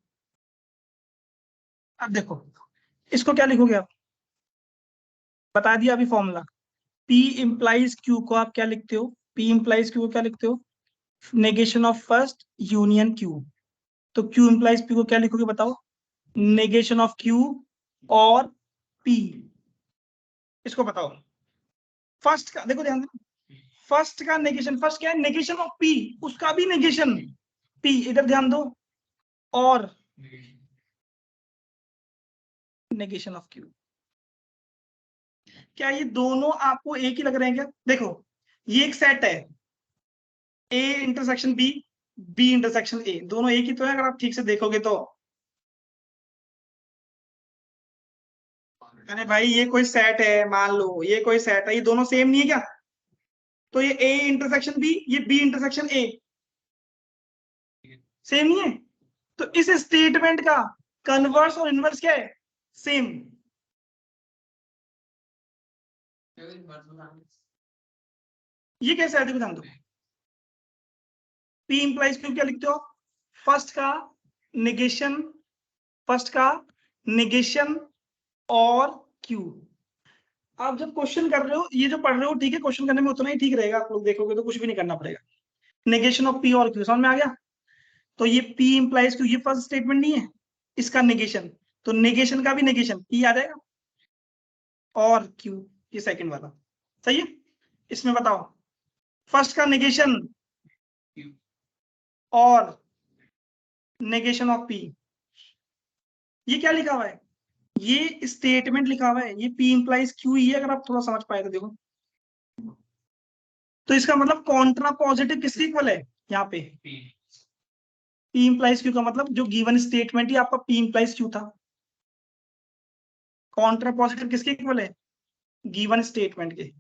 अब देखो इसको क्या लिखोगे आप, बता दिया अभी फॉर्मूला। P इम्प्लाइज Q को आप क्या लिखते हो, P इम्प्लाइज Q को क्या लिखते हो, negation of first union Q। तो Q इम्प्लाइज P को क्या लिखोगे बताओ, नेगेशन ऑफ Q और P। इसको बताओ, फर्स्ट का देखो ध्यान देना, फर्स्ट का नेगेशन, फर्स्ट क्या है, नेगेशन ऑफ P, उसका भी नेगेशन P, इधर ध्यान दो, और नेगेशन ऑफ Q। क्या ये दोनों आपको एक ही लग रहे हैं क्या? देखो ये एक सेट है, A intersection B, B intersection A, दोनों एक ही तो है अगर आप ठीक से देखोगे तो। अरे भाई ये कोई सेट है, मान लो ये कोई सेट है, ये दोनों सेम नहीं है क्या? तो ये A इंटरसेक्शन B, ये B इंटरसेक्शन A सेम नहीं है, तो इस स्टेटमेंट का कन्वर्स और इनवर्स क्या है, सेम। ये कैसे है देखो ध्यान दो, P इंप्लाइज Q क्या लिखते हो, फर्स्ट का नेगेशन, फर्स्ट का नेगेशन और Q। आप जब क्वेश्चन कर रहे हो, ये जो पढ़ रहे हो ठीक है, क्वेश्चन करने में उतना ही ठीक रहेगा, आप लोग देखोगे तो कुछ भी नहीं करना पड़ेगा। नेगेशन ऑफ P और Q समझ में आ गया? तो ये P इंप्लाइज Q, ये फर्स्ट स्टेटमेंट नहीं है, इसका नेगेशन, तो नेगेशन का भी नेगेशन P आ जाएगा, और Q ये सेकंड वाला, सही है? इसमें बताओ फर्स्ट का नेगेशन और नेगेशन ऑफ P, ये क्या लिखा हुआ है, ये स्टेटमेंट लिखा हुआ है, ये P इंप्लाइज Q ही है, अगर आप थोड़ा समझ पाए तो देखो। तो इसका मतलब कॉन्ट्रा पॉजिटिव किसके इक्वल है यहाँ पे, P इंप्लाइज Q का मतलब जो गिवन स्टेटमेंट ही आपका P इंप्लाइज Q था, कॉन्ट्रा पॉजिटिव किसके इक्वल है, गिवन स्टेटमेंट के,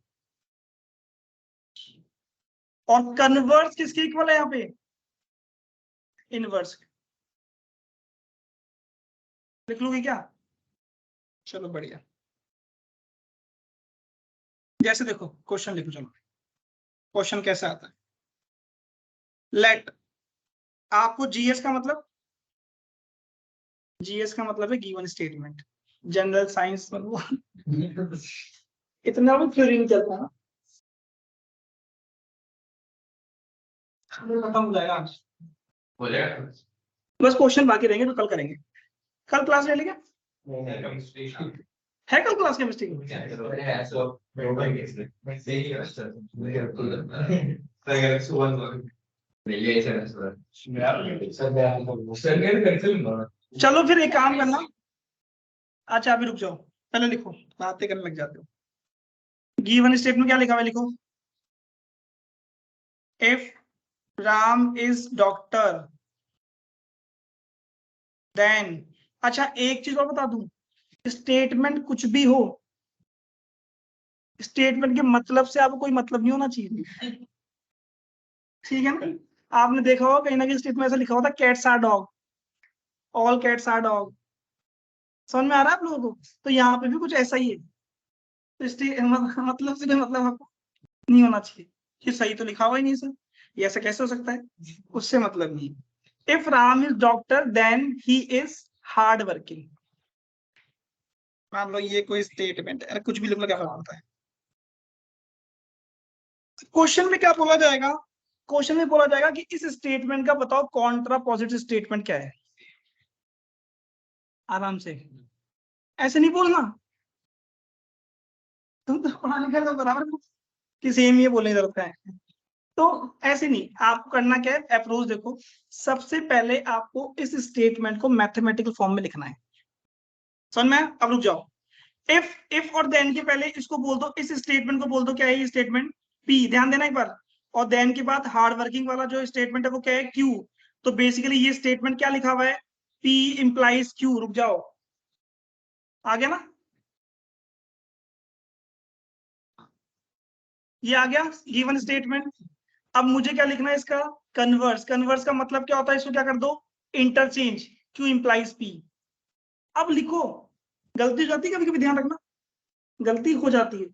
और कन्वर्स किसके इक्वल है यहाँ पे, इनवर्स। लिख लोगे क्या? चलो बढ़िया, जैसे देखो क्वेश्चन लिखो, चलो क्वेश्चन कैसे आता है। लेट, आपको जीएस का मतलब, जीएस का मतलब है गिवन स्टेटमेंट, जनरल साइंस में वो इतना भी थ्योरी नहीं चलता ना, खत्म हो जाएगा आज, बस क्वेश्चन बाकी रहेंगे तो कल करेंगे, कल क्लास ले लेंगे, है कल क्लास केमिस्ट्री की? चलो फिर एक काम करना, अच्छा अभी रुक जाओ, पहले लिखो, बातें करने लग जाते हो। गिवन स्टेटमेंट क्या लिखा हुआ है, लिखो, if Ram is doctor then, अच्छा एक चीज और बता दूं, स्टेटमेंट कुछ भी हो, स्टेटमेंट के मतलब से आपको कोई मतलब नहीं होना चाहिए, ठीक है ना? आपने देखा होगा कहीं ना कहीं स्टेटमेंट ऐसा लिखा होता है, cats are dog, all cats are dog, समझ में आ रहा है आप लोगों को? तो यहाँ पे भी कुछ ऐसा ही है, तो मतलब से कोई मतलब आपको नहीं होना चाहिए, ये सही तो लिखा हुआ ही नहीं सर, ये ऐसा कैसे हो सकता है, उससे मतलब नहीं। If Ram is doctor then he is hard working, मान लो ये कोई स्टेटमेंट है, कुछ भी लिख लो, क्या फर्क पड़ता है। क्वेश्चन में क्या बोला जाएगा, क्वेश्चन में बोला जाएगा कि इस स्टेटमेंट का बताओ कॉन्ट्रा पॉजिटिव स्टेटमेंट क्या है, आराम से, ऐसे नहीं बोलना, तुम तो पढ़ा लिखा तो बराबर कि सेम ये बोलने की जरूरत है, तो ऐसे नहीं, आपको करना क्या है, अप्रोच देखो, सबसे पहले आपको इस स्टेटमेंट को मैथमेटिकल फॉर्म में लिखना है, समझ में? अब रुक जाओ, इफ और देन के पहले इसको बोल दो, इस स्टेटमेंट को बोल दो क्या है ये स्टेटमेंट, पी, ध्यान देना एक बार, और देन के बाद हार्ड वर्किंग वाला जो स्टेटमेंट है वो क्या है, क्यू। तो बेसिकली ये स्टेटमेंट क्या लिखा हुआ है, पी इंप्लाइज क्यू, रुक जाओ, आ गया ना, ये आ गया गिवन स्टेटमेंट। अब मुझे क्या लिखना है इसका कन्वर्स, कन्वर्स का मतलब क्या होता है, इसको क्या कर दो, इंटरचेंज, क्यू इंप्लाइज पी, अब लिखो, गलती हो जाती है कभी कभी, ध्यान रखना गलती हो जाती है,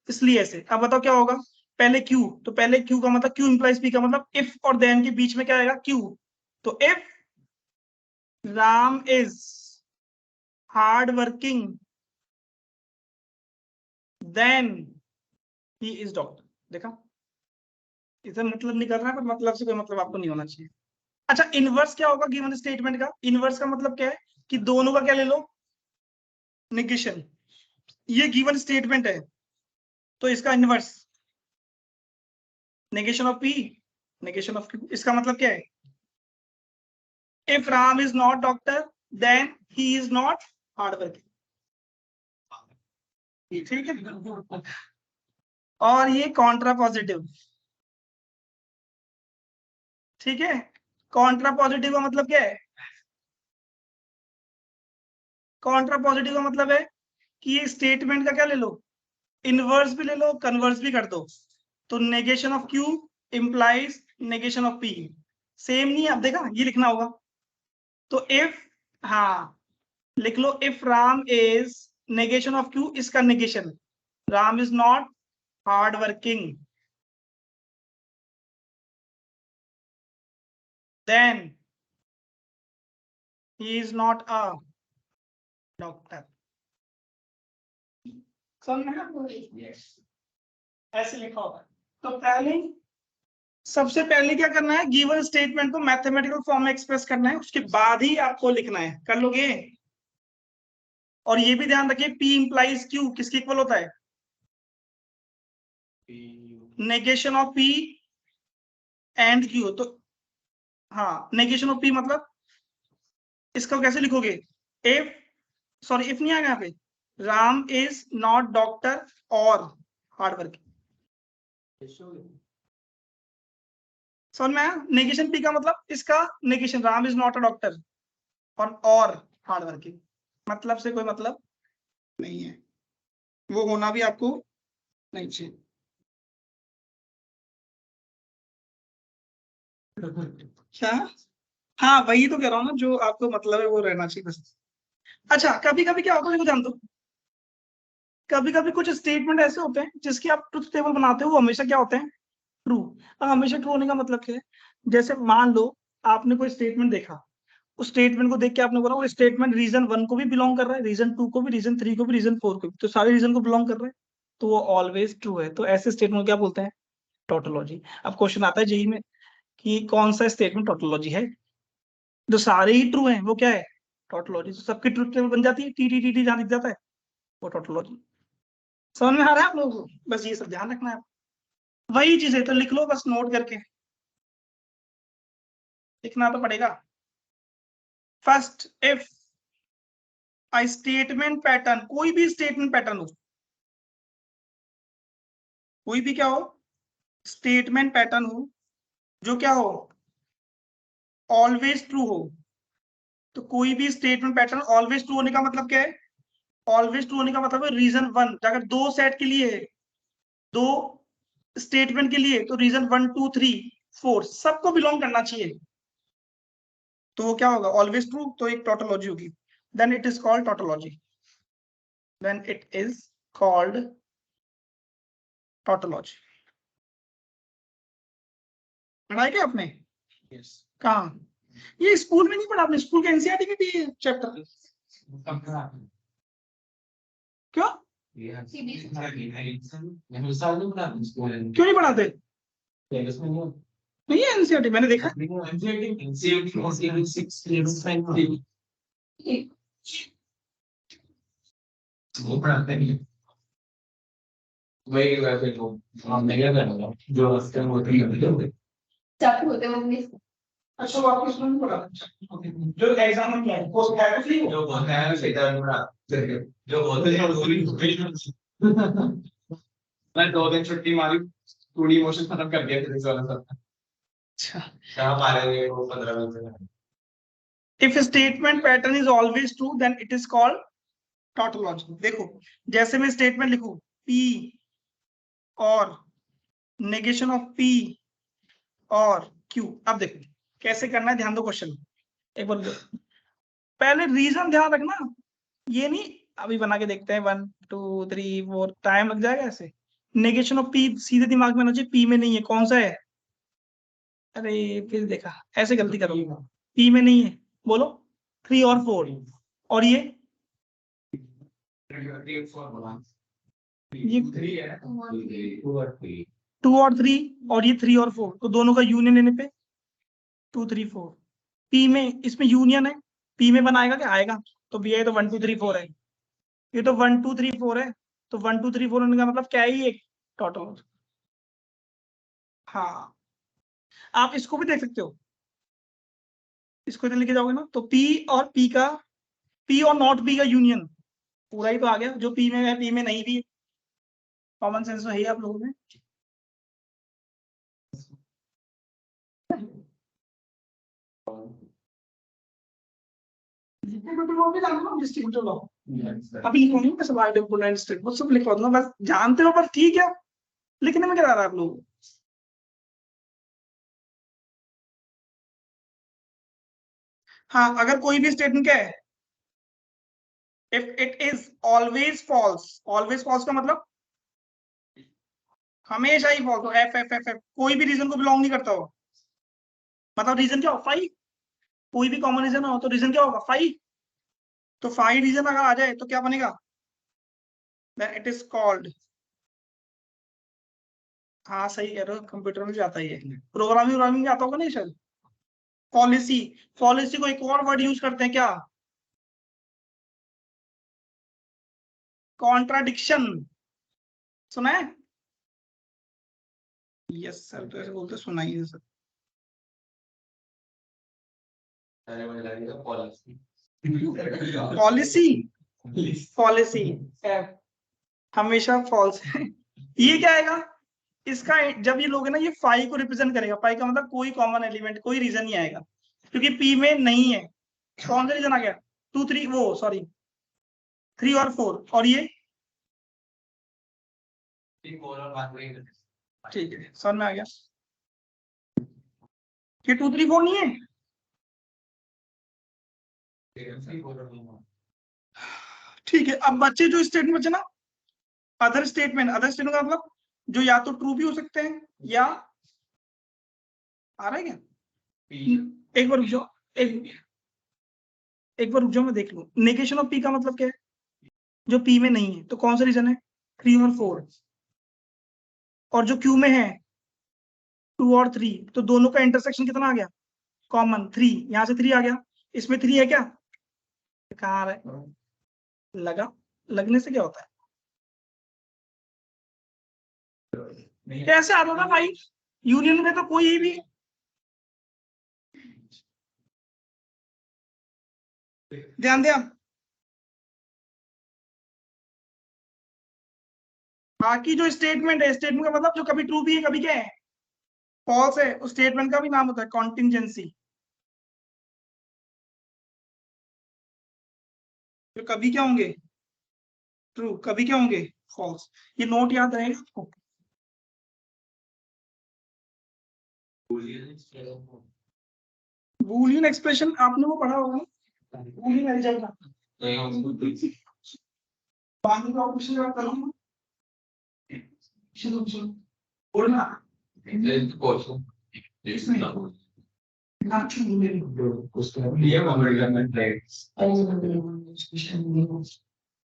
इसलिए ऐसे। अब बताओ क्या होगा, पहले क्यू, तो पहले क्यू का मतलब क्यू इंप्लाइज पी का मतलब इफ और देन के बीच में क्या आएगा, क्यू। तो if Ram is hard working then he is doctor. देखा, इसे मतलब नहीं करना है, पर मतलब से कोई मतलब आपको नहीं होना चाहिए। अच्छा, इनवर्स क्या होगा गिवन स्टेटमेंट का, इनवर्स का मतलब क्या है कि दोनों का क्या ले लो, नेगेशन। ये गिवन स्टेटमेंट है तो इसका inverse negation of P, negation of Q. इसका मतलब क्या है, if Ram is not doctor then he is not hard working. ठीक है, और ये कॉन्ट्रा पॉजिटिव, ठीक है। कॉन्ट्रा पॉजिटिव का मतलब क्या है, कॉन्ट्रा पॉजिटिव का मतलब है कि ये स्टेटमेंट का क्या ले लो, इनवर्स भी ले लो, कन्वर्स भी कर दो। तो negation of Q implies negation of P, same नहीं है। अब देखा, ये लिखना होगा। तो इफ, हाँ लिख लो, if Ram is negation of Q, इसका negation, Ram is not hard working then he is not a doctor. समझ में आया? ऐसे लिखा होगा। तो पहले, सबसे पहले क्या करना है, गिवन स्टेटमेंट को मैथमेटिकल फॉर्म में एक्सप्रेस करना है, उसके बाद ही आपको लिखना है। कर लोगे? और ये भी ध्यान रखिए, P इंप्लाइज Q किसके इक्वल होता है, negation of P and Q। तो हाँ, नेगेशन ऑफ P मतलब इसको कैसे लिखोगे, इफ, सॉरी इफ नहीं आएगा यहाँ पे, राम इज नॉट डॉक्टर और हार्ड वर्किंग। समझ में आया? नेगेशन P का मतलब इसका negation, Ram is not a doctor और हार्ड वर्किंग, मतलब से कोई मतलब नहीं है, वो होना भी आपको नहीं चाहिए। क्या? हाँ वही तो कह रहा हूँ ना, जो आपको मतलब है वो रहना चाहिए बस। अच्छा, कभी कभी क्या होता है, ध्यान दो, कभी कभी कुछ स्टेटमेंट ऐसे होते हैं जिसकी आप ट्रुथ टेबल बनाते हो, वो हमेशा क्या होते हैं, ट्रू। हमेशा ट्रू होने का मतलब क्या है, जैसे मान लो आपने कोई स्टेटमेंट देखा, उस स्टेटमेंट को देख के आपने बोला वो स्टेटमेंट रीजन 1 को भी बिलोंग कर रहा है, रीजन 2 को भी, रीजन 3 को भी, रीजन 4 को भी, तो सारे रीजन को बिलोंग कर रहा है, तो वो ऑलवेज ट्रू है। तो ऐसे स्टेटमेंट को क्या बोलते हैं, टोटोलॉजी। अब क्वेश्चन आता है जेई में कि कौन सा स्टेटमेंट टोटोलॉजी है, जो सारे ही ट्रू हैं वो क्या है, टोटोलॉजी। तो सबकी ट्रुथ टेबल बन जाती है, टी टी टी टी जहां दिख जाता है वो टोटोलॉजी। समझ में आ रहा है आप लोगों को? बस ये सब ध्यान रखना है, वही चीज है। तो लिख लो बस, नोट करके लिखना तो पड़ेगा। First, if a statement pattern, कोई भी स्टेटमेंट पैटर्न हो, कोई भी क्या हो, स्टेटमेंट पैटर्न हो, जो क्या हो, ऑलवेज ट्रू हो। तो कोई भी स्टेटमेंट पैटर्न ऑलवेज ट्रू होने का मतलब क्या है, ऑलवेज ट्रू होने का मतलब है रीजन 1, अगर दो सेट के लिए है, दो स्टेटमेंट के लिए, तो रीजन 1 2 3 4 सबको बिलोंग करना चाहिए, तो वो क्या होगा, ऑलवेज ट्रू। तो एक टोटोलॉजी होगी, then it is called tautology, then it is called tautology. पढ़ा है क्या आपने? Yes. कहाँ? ये स्कूल में नहीं पढ़ा आपने, स्कूल के एनसीईआरटी में भी चैप्टर, क्यों क्यों नहीं पढ़ाते? नहीं है एनसीईआरटी, मैंने देखा। अच्छा, वो आपके स्कूल में पढ़ा? जो एग्जाम में क्या है, पोस्ट है कुछ नहीं हो? मैं 2 दिन छुट्टी मारी, पूरी इमोशन खत्म कर दिया फिजिक्स वाला सब। अच्छा, कहाँ मारेंगे वो 15 minute. If statement pattern is always true then it is called tautology. देखो, जैसे मैं स्टेटमेंट लिखूं P और नेगेशन ऑफ P और Q, अब देखो कैसे करना है, ध्यान दो क्वेश्चन एक बार। पहले रीजन ध्यान रखना, ये नहीं, अभी बना के देखते हैं 1 2 3 4, टाइम लग जाएगा ऐसे। नेगेशन ऑफ पी सीधे दिमाग में आना चाहिए, पी में नहीं है, कौन सा है? अरे फिर देखा, ऐसे गलती करो, पी में नहीं है, बोलो 3 और 4, और ये 3 है 2 और 3, और ये 3 और 4, तो दोनों का यूनियन लेने पे 2 3 4। पी में, इसमें यूनियन है, पी में बनाएगा क्या आएगा, तो बी है, तो 1 2 3 4 है, ये तो 1 2 3 4 है, तो 1 2 3 4 होने का मतलब क्या है, ये टोटल। हाँ, आप इसको भी देख सकते हो, इसको इधर लेके जाओगे ना, तो पी और पी का, पी और नॉट पी का यूनियन पूरा ही तो आ गया, जो पी में है पी में नहीं भी। कॉमन सेंस तो है ही आप लोगों में। डिस्ट्रीब्यूटर लॉ अभी लिखूंगी मैं, सब आइडेंटिफाइड स्टेट वो सब लिखवा दूंगा, बस जानते हो, बस ठीक है, लिखने में क्या रहा है आप लोग। हाँ, अगर कोई भी स्टेटमेंट क्या है, if it is always false का मतलब हमेशा ही फॉल्स हो, एफ एफ एफ एफ, कोई भी रीजन को बिलोंग नहीं करता हो, मतलब रीजन क्या हो, फाइव, कोई भी कॉमन रीजन हो तो रीजन क्या होगा, फाइव, तो फाइव रीजन अगर आ जाए तो क्या बनेगा, इट इज कॉल्ड। हाँ सही कह रहे हो, कंप्यूटर में जाता ही है, प्रोग्रामिंग आता होगा नहीं शायद। पॉलिसी, पॉलिसी को एक और वर्ड यूज करते हैं क्या, कॉन्ट्राडिक्शन, सुना है? यस सर, तो ऐसे बोलते सुना ही है सर। पॉलिसी, पॉलिसी हमेशा फॉल्स है। ये क्या आएगा, इसका जब ये लोग है ना, ये फाइव को रिप्रेजेंट करेगा, फाइव का मतलब कोई कॉमन एलिमेंट, कोई रीजन नहीं आएगा, क्योंकि पी में नहीं है। कौन सा रीजन आ गया, 2 3, वो सॉरी 3 और 4, और ये ठीक है, समझ में आ गया, ये 2 3 4 नहीं है। ठीक है, अब बच्चे जो स्टेटमेंट बचे ना, अदर स्टेटमेंट का मतलब जो या तो ट्रू भी हो सकते हैं, या आ रहा है क्या, एक बार रुक जाओ, एक बार रुक जाओ, मैं देख लूं। नेगेशन ऑफ पी का मतलब क्या है, जो पी में नहीं है, तो कौन सा रीजन है, 3 और 4, और जो क्यू में है 2 और 3, तो दोनों का इंटरसेक्शन कितना आ गया, कॉमन 3, यहां से 3 आ गया, इसमें 3 है क्या, कहाँ है, लगा, लगने से क्या होता है, कैसे आता था भाई, यूनियन में तो कोई भी, ध्यान दिया, बाकी जो स्टेटमेंट है, स्टेटमेंट का मतलब जो कभी ट्रू भी है कभी क्या है, फॉल्स है, उस स्टेटमेंट का भी नाम होता है कॉन्टिंजेंसी, जो कभी क्या होंगे, ट्रू, कभी क्या होंगे, फॉल्स। ये नोट याद रहेगा आपको। बूलियन एक्सप्रेशन आपने वो पढ़ा होगा, बूलियन अलजेब्रा, बाकी का क्वेश्चन आप करूंगा, चलो बोलना इसमें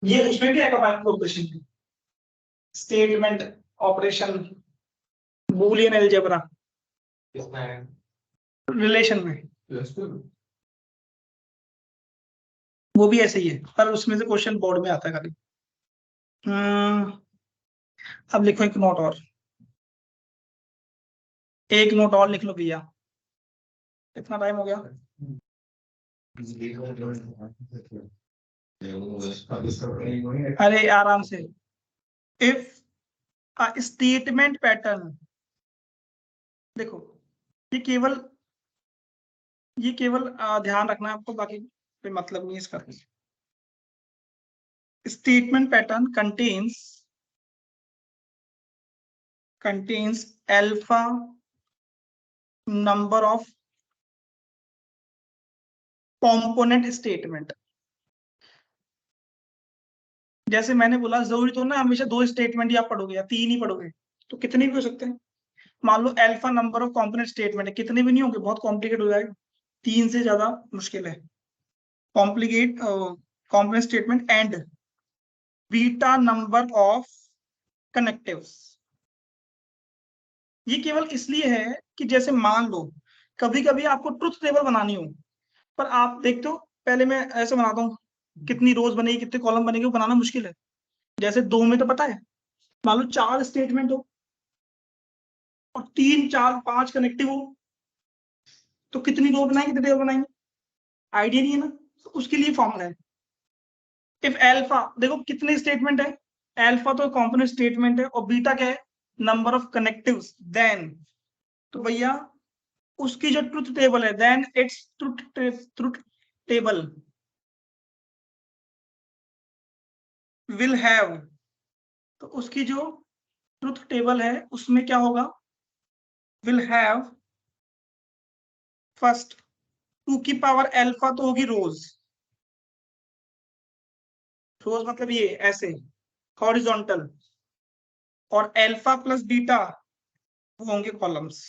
ये उसमें भी आएगा micro question, statement operation, Boolean algebra, relation में, वो भी ऐसे ही है, पर उसमें से क्वेश्चन बोर्ड में आता है खाली। अब लिखो एक नोट और, एक नोट और लिख लो भैया, कितना टाइम हो गया, अरे आराम से, इफ स्टेटमेंट पैटर्न, देखो ये केवल ध्यान रखना है आपको, बाकी कोई मतलब नहीं है इसका। Statement pattern contains alpha number of component statement, जैसे मैंने बोला जरूरी तो ना हमेशा 2 स्टेटमेंट ही आप पढ़ोगे या 3 ही पढ़ोगे, तो कितने भी हो सकते हैं। मान लो alpha number of component statement है, कितने भी नहीं होंगे, बहुत कॉम्प्लिकेट हो जाएगा, 3 से ज्यादा मुश्किल है। Complicate component statement and beta number of connectives. ये केवल इसलिए है कि जैसे मान लो कभी कभी आपको ट्रुथ टेबल बनानी हो, पर आप देखते हो पहले मैं ऐसे बनाता हूँ, कितनी रोज बनेगी कितने कॉलम बनेगी वो बनाना मुश्किल है। जैसे 2 में तो पता है, मान लो 4 स्टेटमेंट हो और 3 4 5 कनेक्टिव हो, तो कितनी रो बनाएंगे कितनी टेबल बनाएंगे, आइडिया नहीं है ना। तो उसके लिए फॉर्मूला है, इफ एल्फा, देखो कितने स्टेटमेंट है, एल्फा तो कॉम्पोनेंट स्टेटमेंट है और बीटा क्या है, नंबर ऑफ कनेक्टिव्स, देन तो भैया उसकी जो ट्रुथ टेबल है, then its truth table will have, तो उसकी जो ट्रुथ टेबल है उसमें क्या होगा, विल हैव फर्स्ट 2 की पावर एल्फा तो होगी रोज, रोज मतलब ये ऐसे हॉरिजॉन्टल, और एल्फा प्लस बीटा वो होंगे कॉलम्स।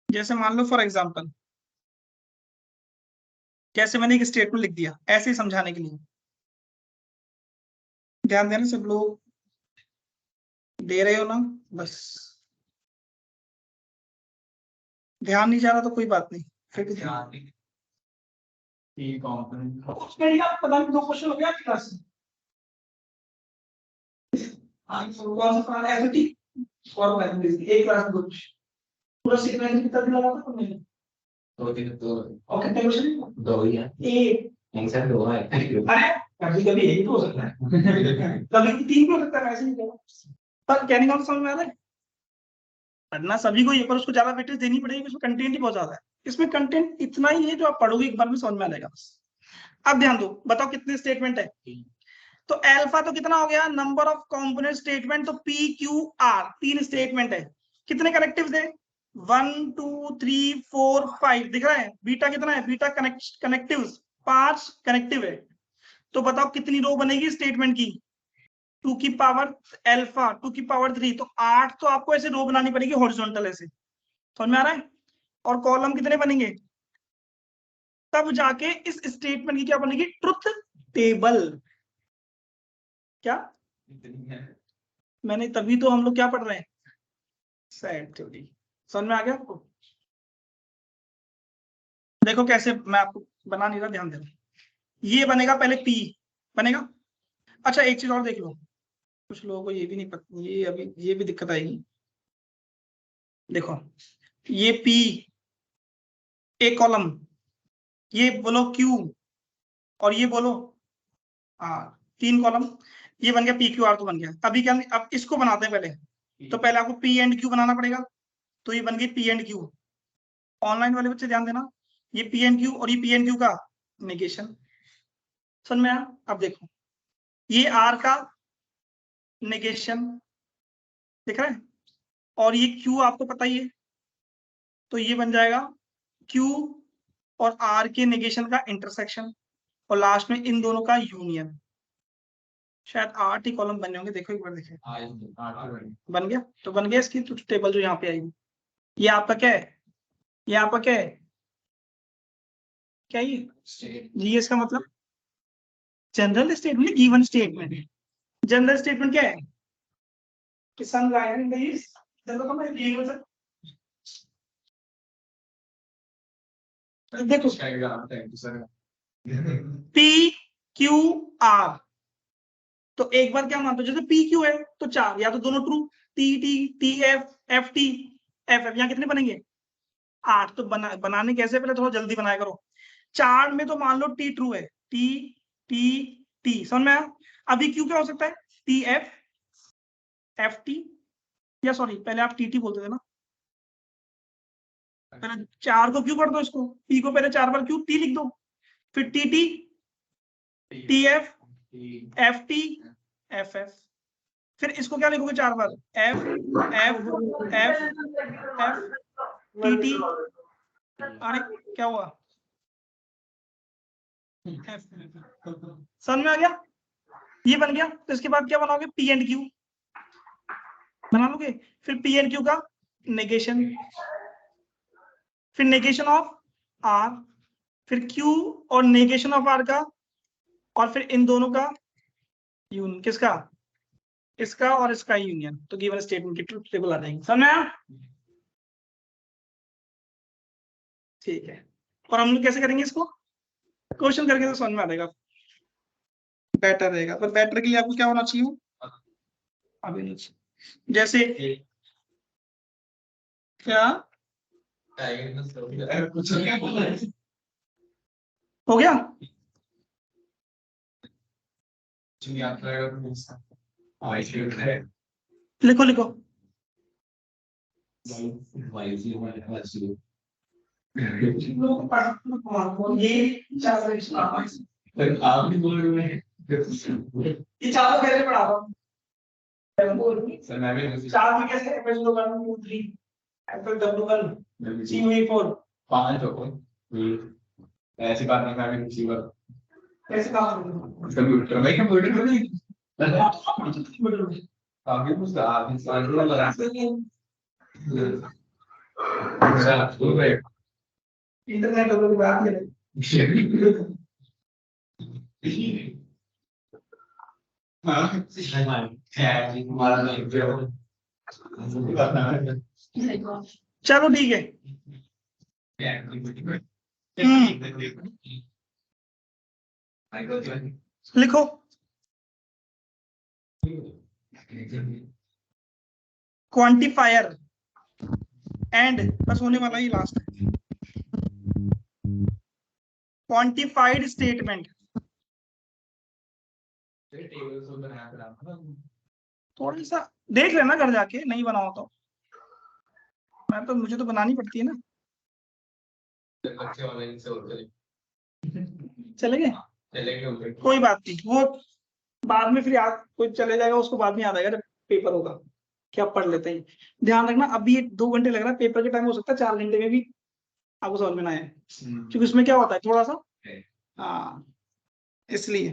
जैसे मान लो फॉर एग्जांपल, कैसे मैंने एक स्टेटमेंट लिख दिया ऐसे ही समझाने के लिए, ध्यान देना सब लोग, दे रहे हो ना, बस ध्यान नहीं जा रहा तो कोई बात नहीं, फिर भी ध्यान उसमें ही आप पता नहीं 2 क्वेश्चन हो गया आपकी क्लास में। कौन सा पढ़ा है एफटी और मैथमेटिक्स एक क्लास में कुछ पूरा सीक्वेंस कितना दिन लगा था पढ़ने में, 2 और कितने क्वेश्चन 2 ही है, एक, आंसर 2 है। अरे कभी कभी एक हो सकता है कभी 3 हो सकता है, ऐसे नहीं कहना, पर कहने का समझ में आ रहा है, पढ़ना सभी को ही है पर उसको ज्यादा वेटेज देनी पड़ेगी, उसमें कंटेंट ही बहुत ज्यादा है, इसमें कंटेंट इतना ही है जो आप पढ़ोगे एक बार में समझ में आ जाएगा बस। अब ध्यान दो, बताओ कितने स्टेटमेंट है, तो अल्फा तो कितना हो गया, नंबर ऑफ कंपोनेंट स्टेटमेंट, तो पी क्यू आर 3 स्टेटमेंट है, कितने कनेक्टिव्स है 1 2 3 4 5 दिख रहा है, बीटा कितना है, बीटा कनेक्टिव्स 5 कनेक्टिव है, तो बताओ कितनी रो बनेगी स्टेटमेंट की, 2 की पावर एल्फा 2 की पावर 3, तो 8 तो आपको ऐसे रो बनानी पड़ेगी हॉरिजॉन्टल ऐसे, समझ में आ रहा है, और कॉलम कितने बनेंगे, तब जाके इस स्टेटमेंट की क्या बनेगी, ट्रुथ टेबल। क्या मैंने, तभी तो हम लोग क्या पढ़ रहे हैं, सेट थ्योरी, समझ में आ गया आपको। देखो कैसे, मैं आपको बना नहीं रहा, ध्यान देना, ये बनेगा पहले पी बनेगा। अच्छा एक चीज और देख लो, कुछ लोगों को ये भी नहीं पता, ये अभी ये भी दिक्कत आएगी, देखो ये पी एक कॉलम, ये बोलो क्यू और ये बोलो आर, 3 कॉलम, ये बन गया पी क्यू आर, तो बन गया। अभी क्या, अब इसको बनाते हैं पहले, तो पहले आपको पी एंड क्यू बनाना पड़ेगा, तो ये बन गई पी एंड क्यू। ऑनलाइन वाले बच्चे ध्यान देना, ये पी एंड क्यू और ये पी एंड क्यू का नेगेशन, समझ में आया। अब देखो ये आर का नेगेशन दिख रहा है, और ये क्यू आपको पता ही है, तो ये बन जाएगा क्यू और आर के नेगेशन का इंटरसेक्शन, और लास्ट में इन दोनों का यूनियन। शायद 8 ही कॉलम बने होंगे, देखो एक बार देखिए, बन गया, तो बन गया इसकी तो टेबल जो यहाँ पे आएगी। ये आपका क्या है, ये आपका क्या है, क्या ये जी, इसका मतलब general statement, given statement. General statement क्या है कि sun rise in the east, देखो तो मैं गिवन से देखो पी क्यू आर, तो एक बार क्या मानते हो, जैसे पी क्यू है तो 4, या तो दोनों true, T T T F F T F F, यहाँ कितने बनेंगे 8, तो बनाने कैसे, पहले थोड़ा जल्दी बनाया करो। 4 में तो मान लो टी ट्रू है, टी टी टी, समझ में आया। अभी क्यू क्या हो सकता है, टी एफ एफ टी, या सॉरी पहले आप टी टी बोलते थे ना, पहले 4 को क्यू कर दो, इसको पी को पहले 4 बार क्यू, टी लिख दो, फिर T T T F F T F F, फिर इसको क्या लिखोगे 4 बार, F F F F T T, अरे क्या हुआ, समझ में आ गया? ये बन गया। तो इसके बाद क्या बनाओगे? पी एंड क्यू बना लोगे। फिर पी एंड क्यू का नेगेशन, फिर नेगेशन ऑफ आर, फिर क्यू और नेगेशन ऑफ आर का, और फिर इन दोनों का यूनियन। किसका? इसका और इसका यूनियन। तो गिवन स्टेटमेंट की ट्रुथ टेबल आ जाएगी। समझ में आया? ठीक है। और हम लोग कैसे करेंगे इसको? क्वेश्चन करके तो समझ में आ जाएगा, बेटर रहेगा। पर बेटर के लिए आपको क्या होना चाहिए? अभी जैसे क्या हो गया? लिखो लिखो। ये चारों पहले पढ़ा रहा हूँ। चार में कैसे ऐसी बात नहीं, मैं रिसीवर कैसे काम कंप्यूटर में आगे कुछ आगे साल लगा इंटरनेट की बात करें। चलो ठीक है। लिखो क्वांटिफायर एंड, बस होने वाला ही लास्ट है। Quantified statement. थोड़ा सा देख लेना घर जाके, नहीं बनाओ तो। मैं तो, मुझे तो बनानी पड़ती है ना। चलेंगे? कोई बात नहीं, वो बाद में फिर याद, कोई चले जाएगा उसको बाद में याद आएगा जब पेपर होगा क्या पढ़ लेते हैं। ध्यान रखना, अभी 2 घंटे लग रहा है, पेपर के टाइम हो सकता है 4 घंटे में भी आपको समझ में ना आए, क्योंकि उसमें क्या होता है थोड़ा सा, हाँ इसलिए।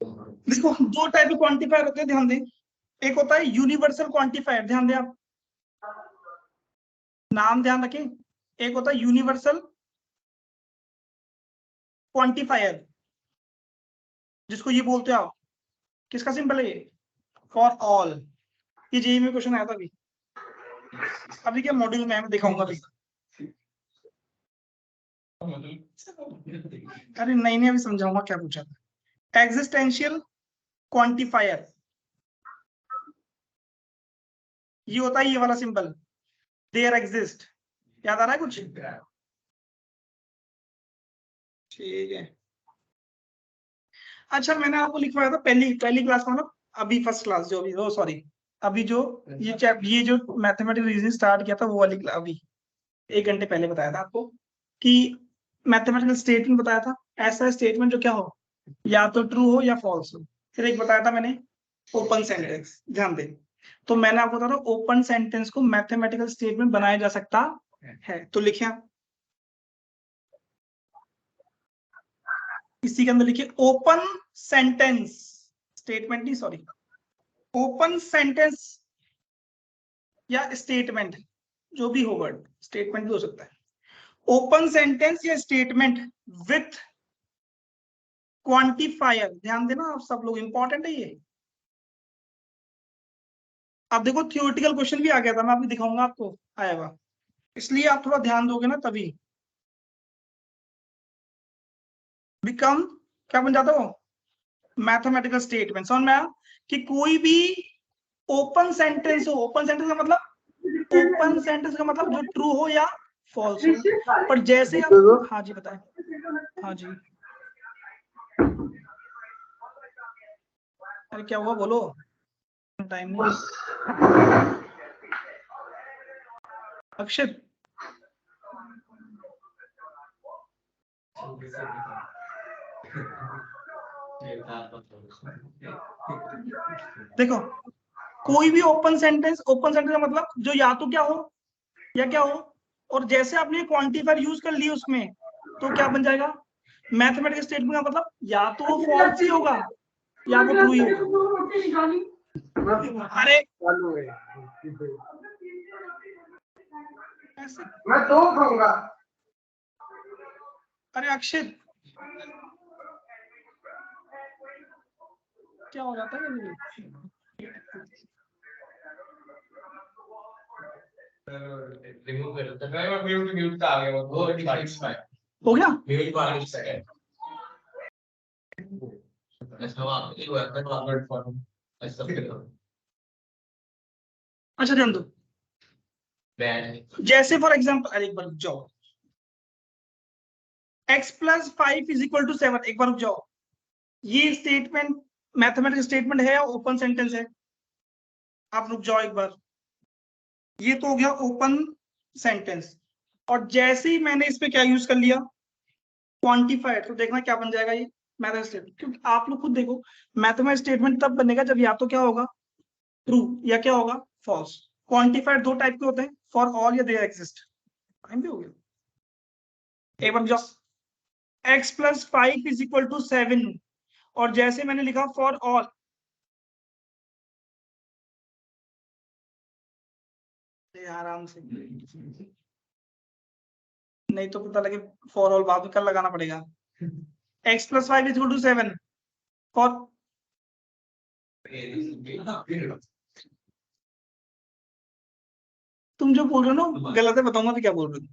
देखो 2 टाइप के क्वांटिफायर होते हैं, ध्यान दें। एक होता है यूनिवर्सल क्वांटिफायर, ध्यान दें आप, नाम ध्यान रखें। एक होता है यूनिवर्सल क्वांटिफायर, जिसको ये बोलते हो आप, किसका सिंबल है ये? For all. ये जेईई में क्वेश्चन आया था अभी क्या मॉड्यूल में मैं दिखाऊंगा अभी। अरे नहीं अभी समझाऊंगा क्या पूछा था। एग्जिस्टेंशियल क्वांटिफायर, ये होता है ये वाला सिंबल, देयर एग्जिस्ट। याद आ रहा है कुछ? ठीक है। अच्छा, मैंने आपको लिखवाया था पहली क्लास में, मतलब अभी फर्स्ट क्लास जो भी, ओ सॉरी, अभी जो ये जो मैथमेटिकल रीजनिंग स्टार्ट किया था वो वाली, अभी 1 घंटे पहले बताया था आपको कि मैथमेटिकल स्टेटमेंट बताया था, ऐसा स्टेटमेंट जो क्या हो, या तो ट्रू हो या फॉल्स हो। फिर एक बताया था मैंने ओपन सेंटेंस, ध्यान दें। तो मैंने आपको बताया था ओपन सेंटेंस को मैथमेटिकल स्टेटमेंट बनाया जा सकता है। तो लिखे आप इसी के अंदर, लिखिए ओपन सेंटेंस, स्टेटमेंट नहीं सॉरी, ओपन सेंटेंस या स्टेटमेंट, जो भी हो वर्ड, स्टेटमेंट भी हो सकता है। ओपन सेंटेंस या स्टेटमेंट विथ क्वांटिफायर, ध्यान देना आप सब लोग, इंपॉर्टेंट है ये। अब देखो थियोरेटिकल क्वेश्चन भी आ गया था, मैं अभी दिखाऊंगा आपको, आएगा, इसलिए आप थोड़ा ध्यान दोगे ना तभी। बिकम क्या बन जाता हो? Mathematical statement. समझ में आया कि कोई भी ओपन सेंटेंस हो, ओपन सेंटेंस का मतलब, ओपन सेंटेंस का मतलब जो ट्रू हो या फॉल्स हो। पर जैसे आप, हाँ जी बताएं। हाँ जी, अरे क्या हुआ बोलो, टाइम नहीं। अक्षत देखो, कोई भी ओपन सेंटेंस का मतलब जो या तो क्या हो या क्या हो, और जैसे आपने क्वांटिफायर यूज कर ली उसमें, तो क्या बन जाएगा? मैथमेटिकल स्टेटमेंट का मतलब या तो वो फॉल्स ही होगा या वो ट्रू ही होगा। अरे ऐसे मैं दो खाऊंगा। अरे अक्षित क्या हो जाता है रिमूव कर देता है। मैं म्यूट का आ गया वो पार्टिसिपेट हो गया। म्यूट पार्टिसिपेट ऐसा हुआ ये हुआ था फॉरवर्ड फॉर्म ऐसा फिर अच्छा ध्यान दो, बैड जैसे फॉर एग्जाम्पल, अरे एक बार रुक जाओ, x plus 5 is equal to 7, एक बार रुक जाओ, ये स्टेटमेंट मैथमेटिकल स्टेटमेंट है या ओपन सेंटेंस है? आप रुक जाओ एक बार, ये तो हो गया ओपन सेंटेंस, और जैसे ही मैंने इस पे क्या यूज कर लिया, क्वांटिफाइड, तो देखना क्या बन जाएगा ये मैथमेटिकल स्टेटमेंट। क्योंकि आप लोग खुद देखो, मैथमेटिकल स्टेटमेंट तब बनेगा जब या तो क्या होगा ट्रू या क्या होगा फॉल्स। क्वांटिफाइड दो टाइप के होते हैं, फॉर ऑल या देयर एग्जिस्ट। टाइम भी हो गया, एक बार जाओ, x plus 5 is equal to 7, और जैसे मैंने लिखा फॉर ऑल, आराम से, नहीं तो पता लगे फॉर ऑल बाद में कल लगाना पड़ेगा। x plus 5 is equal to 7 for, तुम जो बोल रहे हो ना गलत है, बताऊंगा तो क्या बोल रहे हो।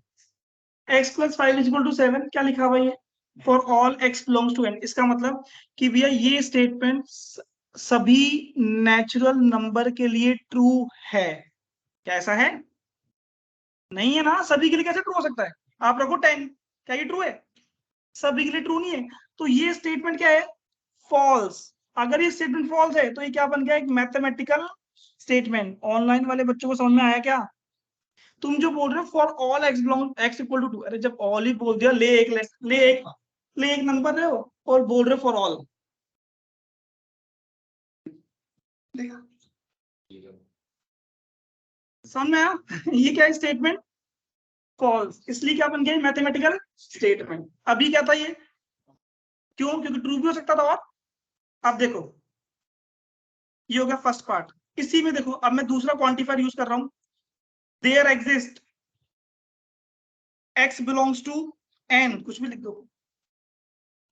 x plus 5 is equal to 7 क्या लिखा हुआ है, for all x belongs to n। इसका मतलब कि भैया ये स्टेटमेंट सभी नेचुरल नंबर के लिए ट्रू है। क्या ऐसा है? नहीं है ना, सभी के लिए कैसे ट्रू हो सकता है? आप रखो 10, क्या ये ट्रू है? सभी के लिए ट्रू नहीं है, तो ये स्टेटमेंट क्या है, फॉल्स। अगर ये स्टेटमेंट फॉल्स है तो ये क्या बन गया, एक मैथमेटिकल स्टेटमेंट। ऑनलाइन वाले बच्चों को समझ में आया क्या? तुम जो बोल रहे हो for all X belong X equal to 2, अरे जब ऑल ही बोल दिया, ले एक नंबर रहे हो और बोल रहे हो फॉर ऑल, देखा समझ में आया? ये क्या है स्टेटमेंट, फॉल्स, इसलिए क्या बन गया मैथमेटिकल स्टेटमेंट। अभी क्या था ये, क्यों? क्योंकि ट्रू भी हो सकता था। और अब देखो, ये हो गया फर्स्ट पार्ट। इसी में देखो, अब मैं दूसरा क्वांटिफायर यूज कर रहा हूं, there exist x belongs to n, कुछ भी लिख दो,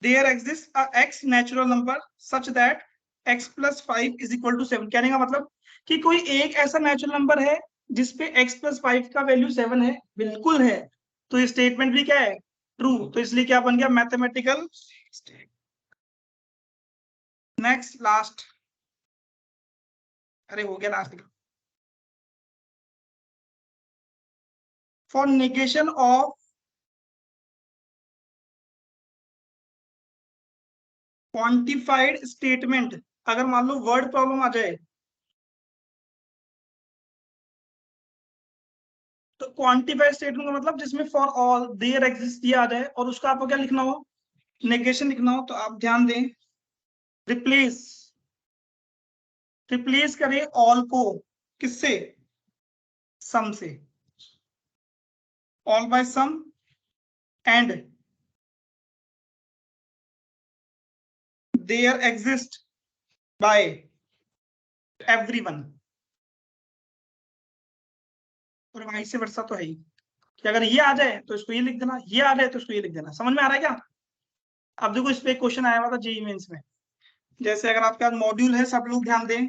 there exist x natural number such that x plus 5 is equal to 7। कहने का मतलब कि कोई एक ऐसा नेचुरल नंबर है जिसपे x प्लस 5 का वैल्यू 7 है, बिल्कुल है, तो ये स्टेटमेंट भी क्या है, ट्रू। तो इसलिए क्या बन गया, मैथमेटिकल। नेक्स्ट लास्ट, अरे हो गया last, for negation of quantified statement, अगर मान लो वर्ड प्रॉब्लम आ जाए, तो क्वांटिफाइड स्टेटमेंट का मतलब जिसमें फॉर ऑल देयर एग्जिस्ट दिया आ जाए और उसका आपको क्या लिखना हो, नेगेशन लिखना हो, तो आप ध्यान दें, रिप्लेस रिप्लेस करें ऑल को किससे, सम से, all by some and there exist by everyone, और वाइस वर्सा तो है ही कि अगर ये आ जाए तो इसको ये लिख देना, ये आ जाए तो इसको ये लिख देना। समझ में आ रहा है क्या? अब देखो, इस पे क्वेश्चन आया हुआ था जेईई मेंस में, जैसे अगर आपके पास मॉड्यूल है, सब लोग ध्यान दें,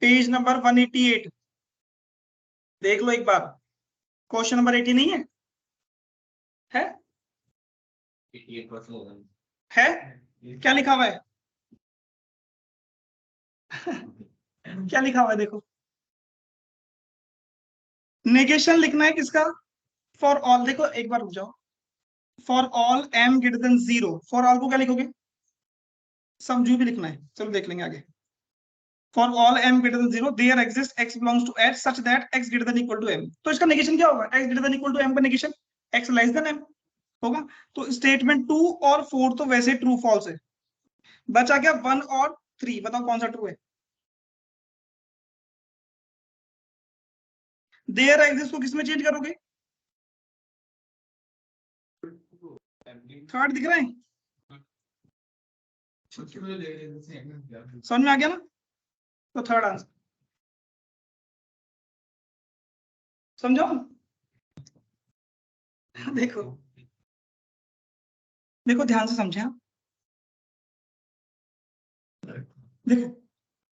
पेज नंबर 188 देख लो एक बार, क्वेश्चन नंबर 80 नहीं है? है? है? क्या लिखा हुआ है? क्या लिखा हुआ है देखो, नेगेशन लिखना है किसका, फॉर ऑल। देखो एक बार रुक जाओ, for all m greater than 0, for all को क्या लिखोगे, समझू भी लिखना है, चलो देख लेंगे आगे। For all m greater than 0 there exist x belongs to h such that x greater than equal to m, तो इसका नेगेशन क्या होगा, x greater than equal to m का negation x less than m होगा। तो statement 2 और 4 तो वैसे ट्रू फॉल्स है, बचा क्या 1 और 3, बताओ कौन सा ट्रू है। देयर एग्जिस्ट को किसमें चेंज करोगे, थर्ड दिख रहा है, समझ में आ गया ना? तो थर्ड आंसर समझो। देखो देखो ध्यान से समझे आप। देखो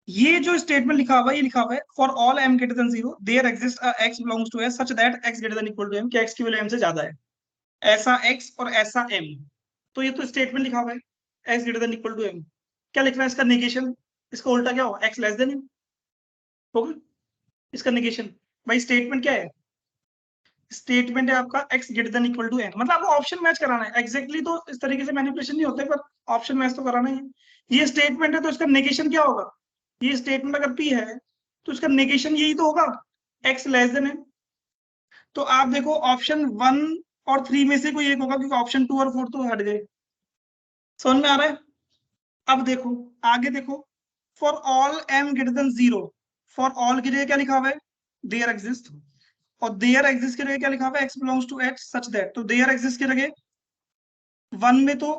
ये जो स्टेटमेंट लिखा हुआ है, ये लिखा हुआ है for all m greater than 0 there exist a x belongs to s such that x greater than equal to m, कि x की वैल्यू m से ज्यादा है, ऐसा x और ऐसा m। तो ये तो स्टेटमेंट लिखा हुआ है x greater than equal to m। क्या लिखना है इसका नेगेशन? इसका उल्टा क्या होगा? x लेस देन m होगा इसका नेगेशन। भाई स्टेटमेंट क्या है? स्टेटमेंट है आपका x greater than equal to m, मतलब आपको ऑप्शन मैच कराना है। एग्जैक्टली तो इस तरीके से मैनिपुलेशन नहीं होते, पर ऑप्शन मैच तो कराना ही है। ये स्टेटमेंट है तो इसका नेगेशन क्या होगा? ये स्टेटमेंट अगर p है तो इसका नेगेशन यही तो होगा, x लेस देन m। तो आप देखो ऑप्शन 1 और 3 में से कोई एक होगा, क्योंकि ऑप्शन 2 और 4 तो हट गए। समझ में आ रहा है? अब देखो आगे देखो, for all m greater than 0, for all के लिए क्या लिखा हुआ है? There exist. और देयर एग्जिस्ट के लिए क्या लिखा हुआ है? x belongs to x such that. तो देयर एग्जिस्ट के लिए 1 में तो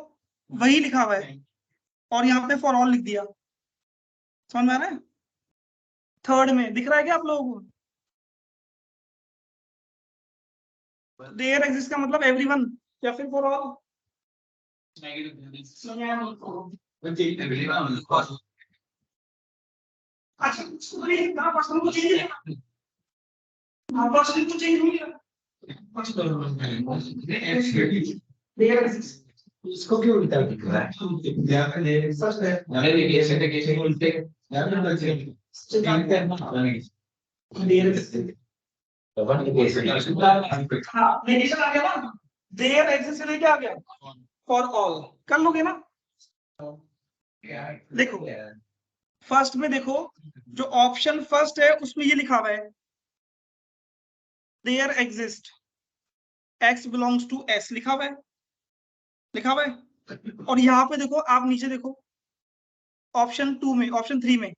वही लिखा हुआ है और यहाँ पे फॉर ऑल लिख दिया। समझ में आ रहा है? थर्ड में दिख रहा है क्या आप लोगों को? देयर एग्जिस्ट का मतलब एवरीवन या फिर फॉर ऑल? अच्छा पर्सन को चेंज इसको क्यों उल्टा दिख रहा है? हाँ नेगेशन आ गया ना, देयर एग्जिस्ट के लिए क्या आ गया? For all. कर लोगे ना? देखो फर्स्ट में देखो, जो ऑप्शन फर्स्ट है उसमें ये लिखा हुआ है there exist x belongs to s, लिखा हुआ है, लिखा हुआ है। और यहाँ पे देखो आप नीचे देखो ऑप्शन 2 में, ऑप्शन 3 में,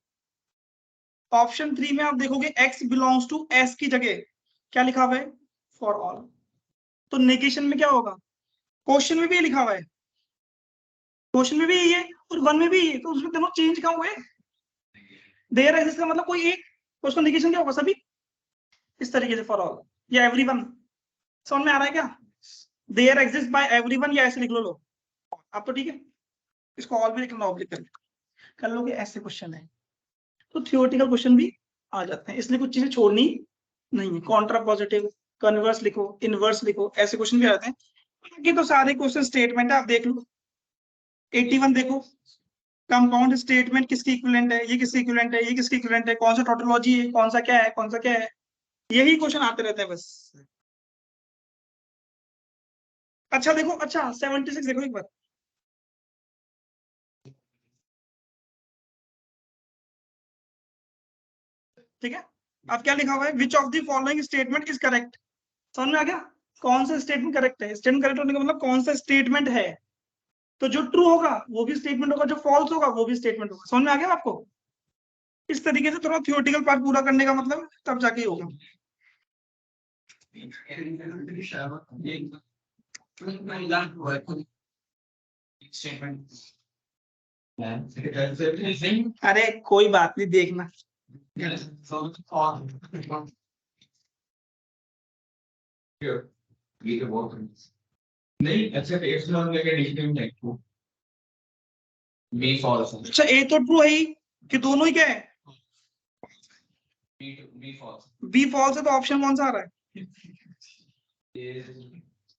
ऑप्शन 3 में आप देखोगे x बिलोंग्स टू s की जगह क्या लिखा हुआ है? For all. तो नेगेशन में क्या होगा? क्वेश्चन में भी ये लिखा हुआ है, क्वेश्चन में भी यही है और 1 में भी यही है, तो उसमें दोनों चेंज कहाँ हुए? देयर एग्जिस्ट का मतलब कोई एक, उसका नेगेशन क्या होगा? सभी। इस तरीके से फॉर ऑल या एवरीवन। समझ में आ रहा है क्या? देयर एग्जिस्ट बाय एवरीवन या ऐसे लिख लो लोग। अब तो ठीक है, इसको ऑल भी लिखना, ऑब्लिक कर लोगे, ऐसे क्वेश्चन है। तो थियोरेटिकल क्वेश्चन भी आ जाते हैं, इसलिए कुछ चीजें छोड़नी नहीं है। कॉन्ट्रा पॉजिटिव, कन्वर्स लिखो, इनवर्स लिखो, ऐसे क्वेश्चन भी आते हैं। बाकी तो सारे क्वेश्चन स्टेटमेंट है, आप देख लो। 81 देखो, कंपाउंड स्टेटमेंट किसकी इक्विवेलेंट है, ये किसकी इक्विवेलेंट है, ये किसकी इक्विवेलेंट है, कौन सा टोटोलॉजी है, कौन सा क्या है, कौन सा क्या है, यही क्वेश्चन आते रहते हैं बस। अच्छा देखो, अच्छा 76 देखो एक बार, ठीक है। अब क्या लिखा हुआ है? विच of the following statement is correct. समझ में आ गया? कौन सा स्टेटमेंट करेक्ट है? स्टेटमेंट करेक्ट होने का मतलब कौन सा स्टेटमेंट है। तो जो ट्रू होगा वो भी स्टेटमेंट होगा, जो फॉल्स होगा वो भी स्टेटमेंट होगा। समझ में आ गया आपको? इस तरीके से थोड़ा थियोरेटिकल पार्ट पूरा करने का मतलब तब जाके होगा। अरे कोई बात नहीं, देखना। नहीं अच्छा बी फॉल्स। अच्छा ए तो ट्रू है ही, कि दोनों ही क्या है? B false. बी फॉल्स है, तो ऑप्शन कौन सा आ रहा है?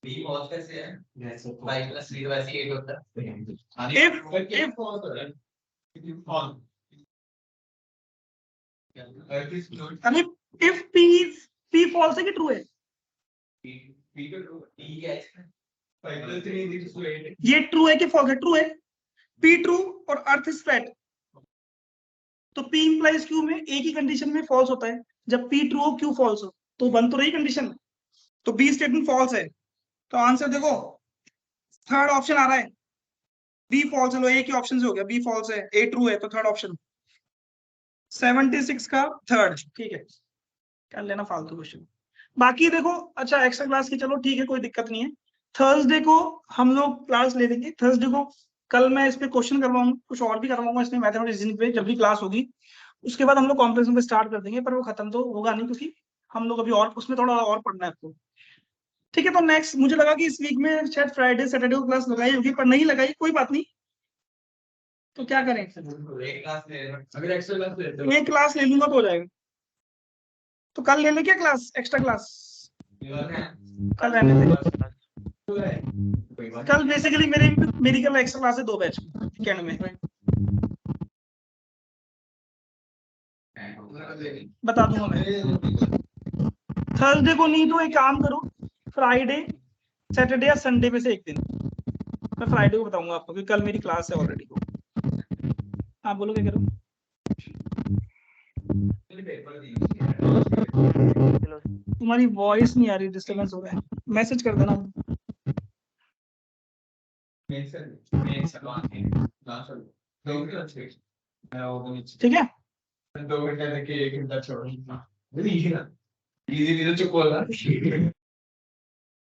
बी फॉल्स कैसे है? 5 + 3 वैसे 8 होता है। अरे इफ पी फॉल्स है कि ट्रू है? ये ट्रू है कि फॉल्स है? ट्रू है। पी ट्रू और अर्थ इज फ्लैट, तो पी इंप्लाइज क्यू में एक ही कंडीशन में फॉल्स होता है, जब पी ट्रू हो क्यू फॉल्स हो, तो बन तो रही कंडीशन। तो बी स्टेटमेंट फॉल्स है, तो आंसर देखो थर्ड ऑप्शन आ रहा है, बी फॉल्स है। लो एक ही ऑप्शन से हो गया, बी फॉल्स है, ए ट्रू है, तो थर्ड ऑप्शन 76 का थर्ड। ठीक है, कर लेना फालतू क्वेश्चन। बाकी देखो अच्छा एक्स्ट्रा क्लास की, चलो ठीक है, कोई दिक्कत नहीं है। थर्सडे को हम लोग क्लास ले लेंगे। थर्सडे को कल मैं इस पे क्वेश्चन करवाऊंगा, कुछ और भी करवाऊंगा इसमें मैथमेटिक्स रीजनिंग पे, जब भी क्लास होगी उसके बाद हम लोग कॉम्प्लेक्स पे स्टार्ट कर देंगे, पर वो खत्म तो होगा नहीं क्योंकि हम लोग अभी और उसमें थोड़ा और पढ़ना है आपको। ठीक है, तो नेक्स्ट मुझे लगा कि इस वीक में शायद फ्राइडे सैटरडे को क्लास लगाई होगी, पर नहीं लगाई, कोई बात नहीं। तो क्या करें, एक क्लास ले अगर एक्स्ट्रा क्लास ले तो एक क्लास ले लूंगा तो हो जाएगा। तो कल ले ले क्या क्लास, एक्स्ट्रा क्लास कल रहने दे। कोई बात कल बेसिकली मेरी कल एक्स्ट्रा क्लास है 2 बैच वीकेंड में, नहीं। बता दूंगा मैं। थर्सडे को नहीं तो एक काम करो, फ्राइडे सैटरडे या संडे में से एक दिन। मैं फ्राइडे को बताऊंगा आपको क्योंकि कल मेरी क्लास है ऑलरेडी। आप बोलो क्या करो। चलो तुम्हारी वॉइस नहीं आ रही, डिस्टरबेंस हो रहा है, मैसेज कर देना। ठीक है, 2 घंटे तक 1 घंटा छोड़ो। इजी चुप बोलना।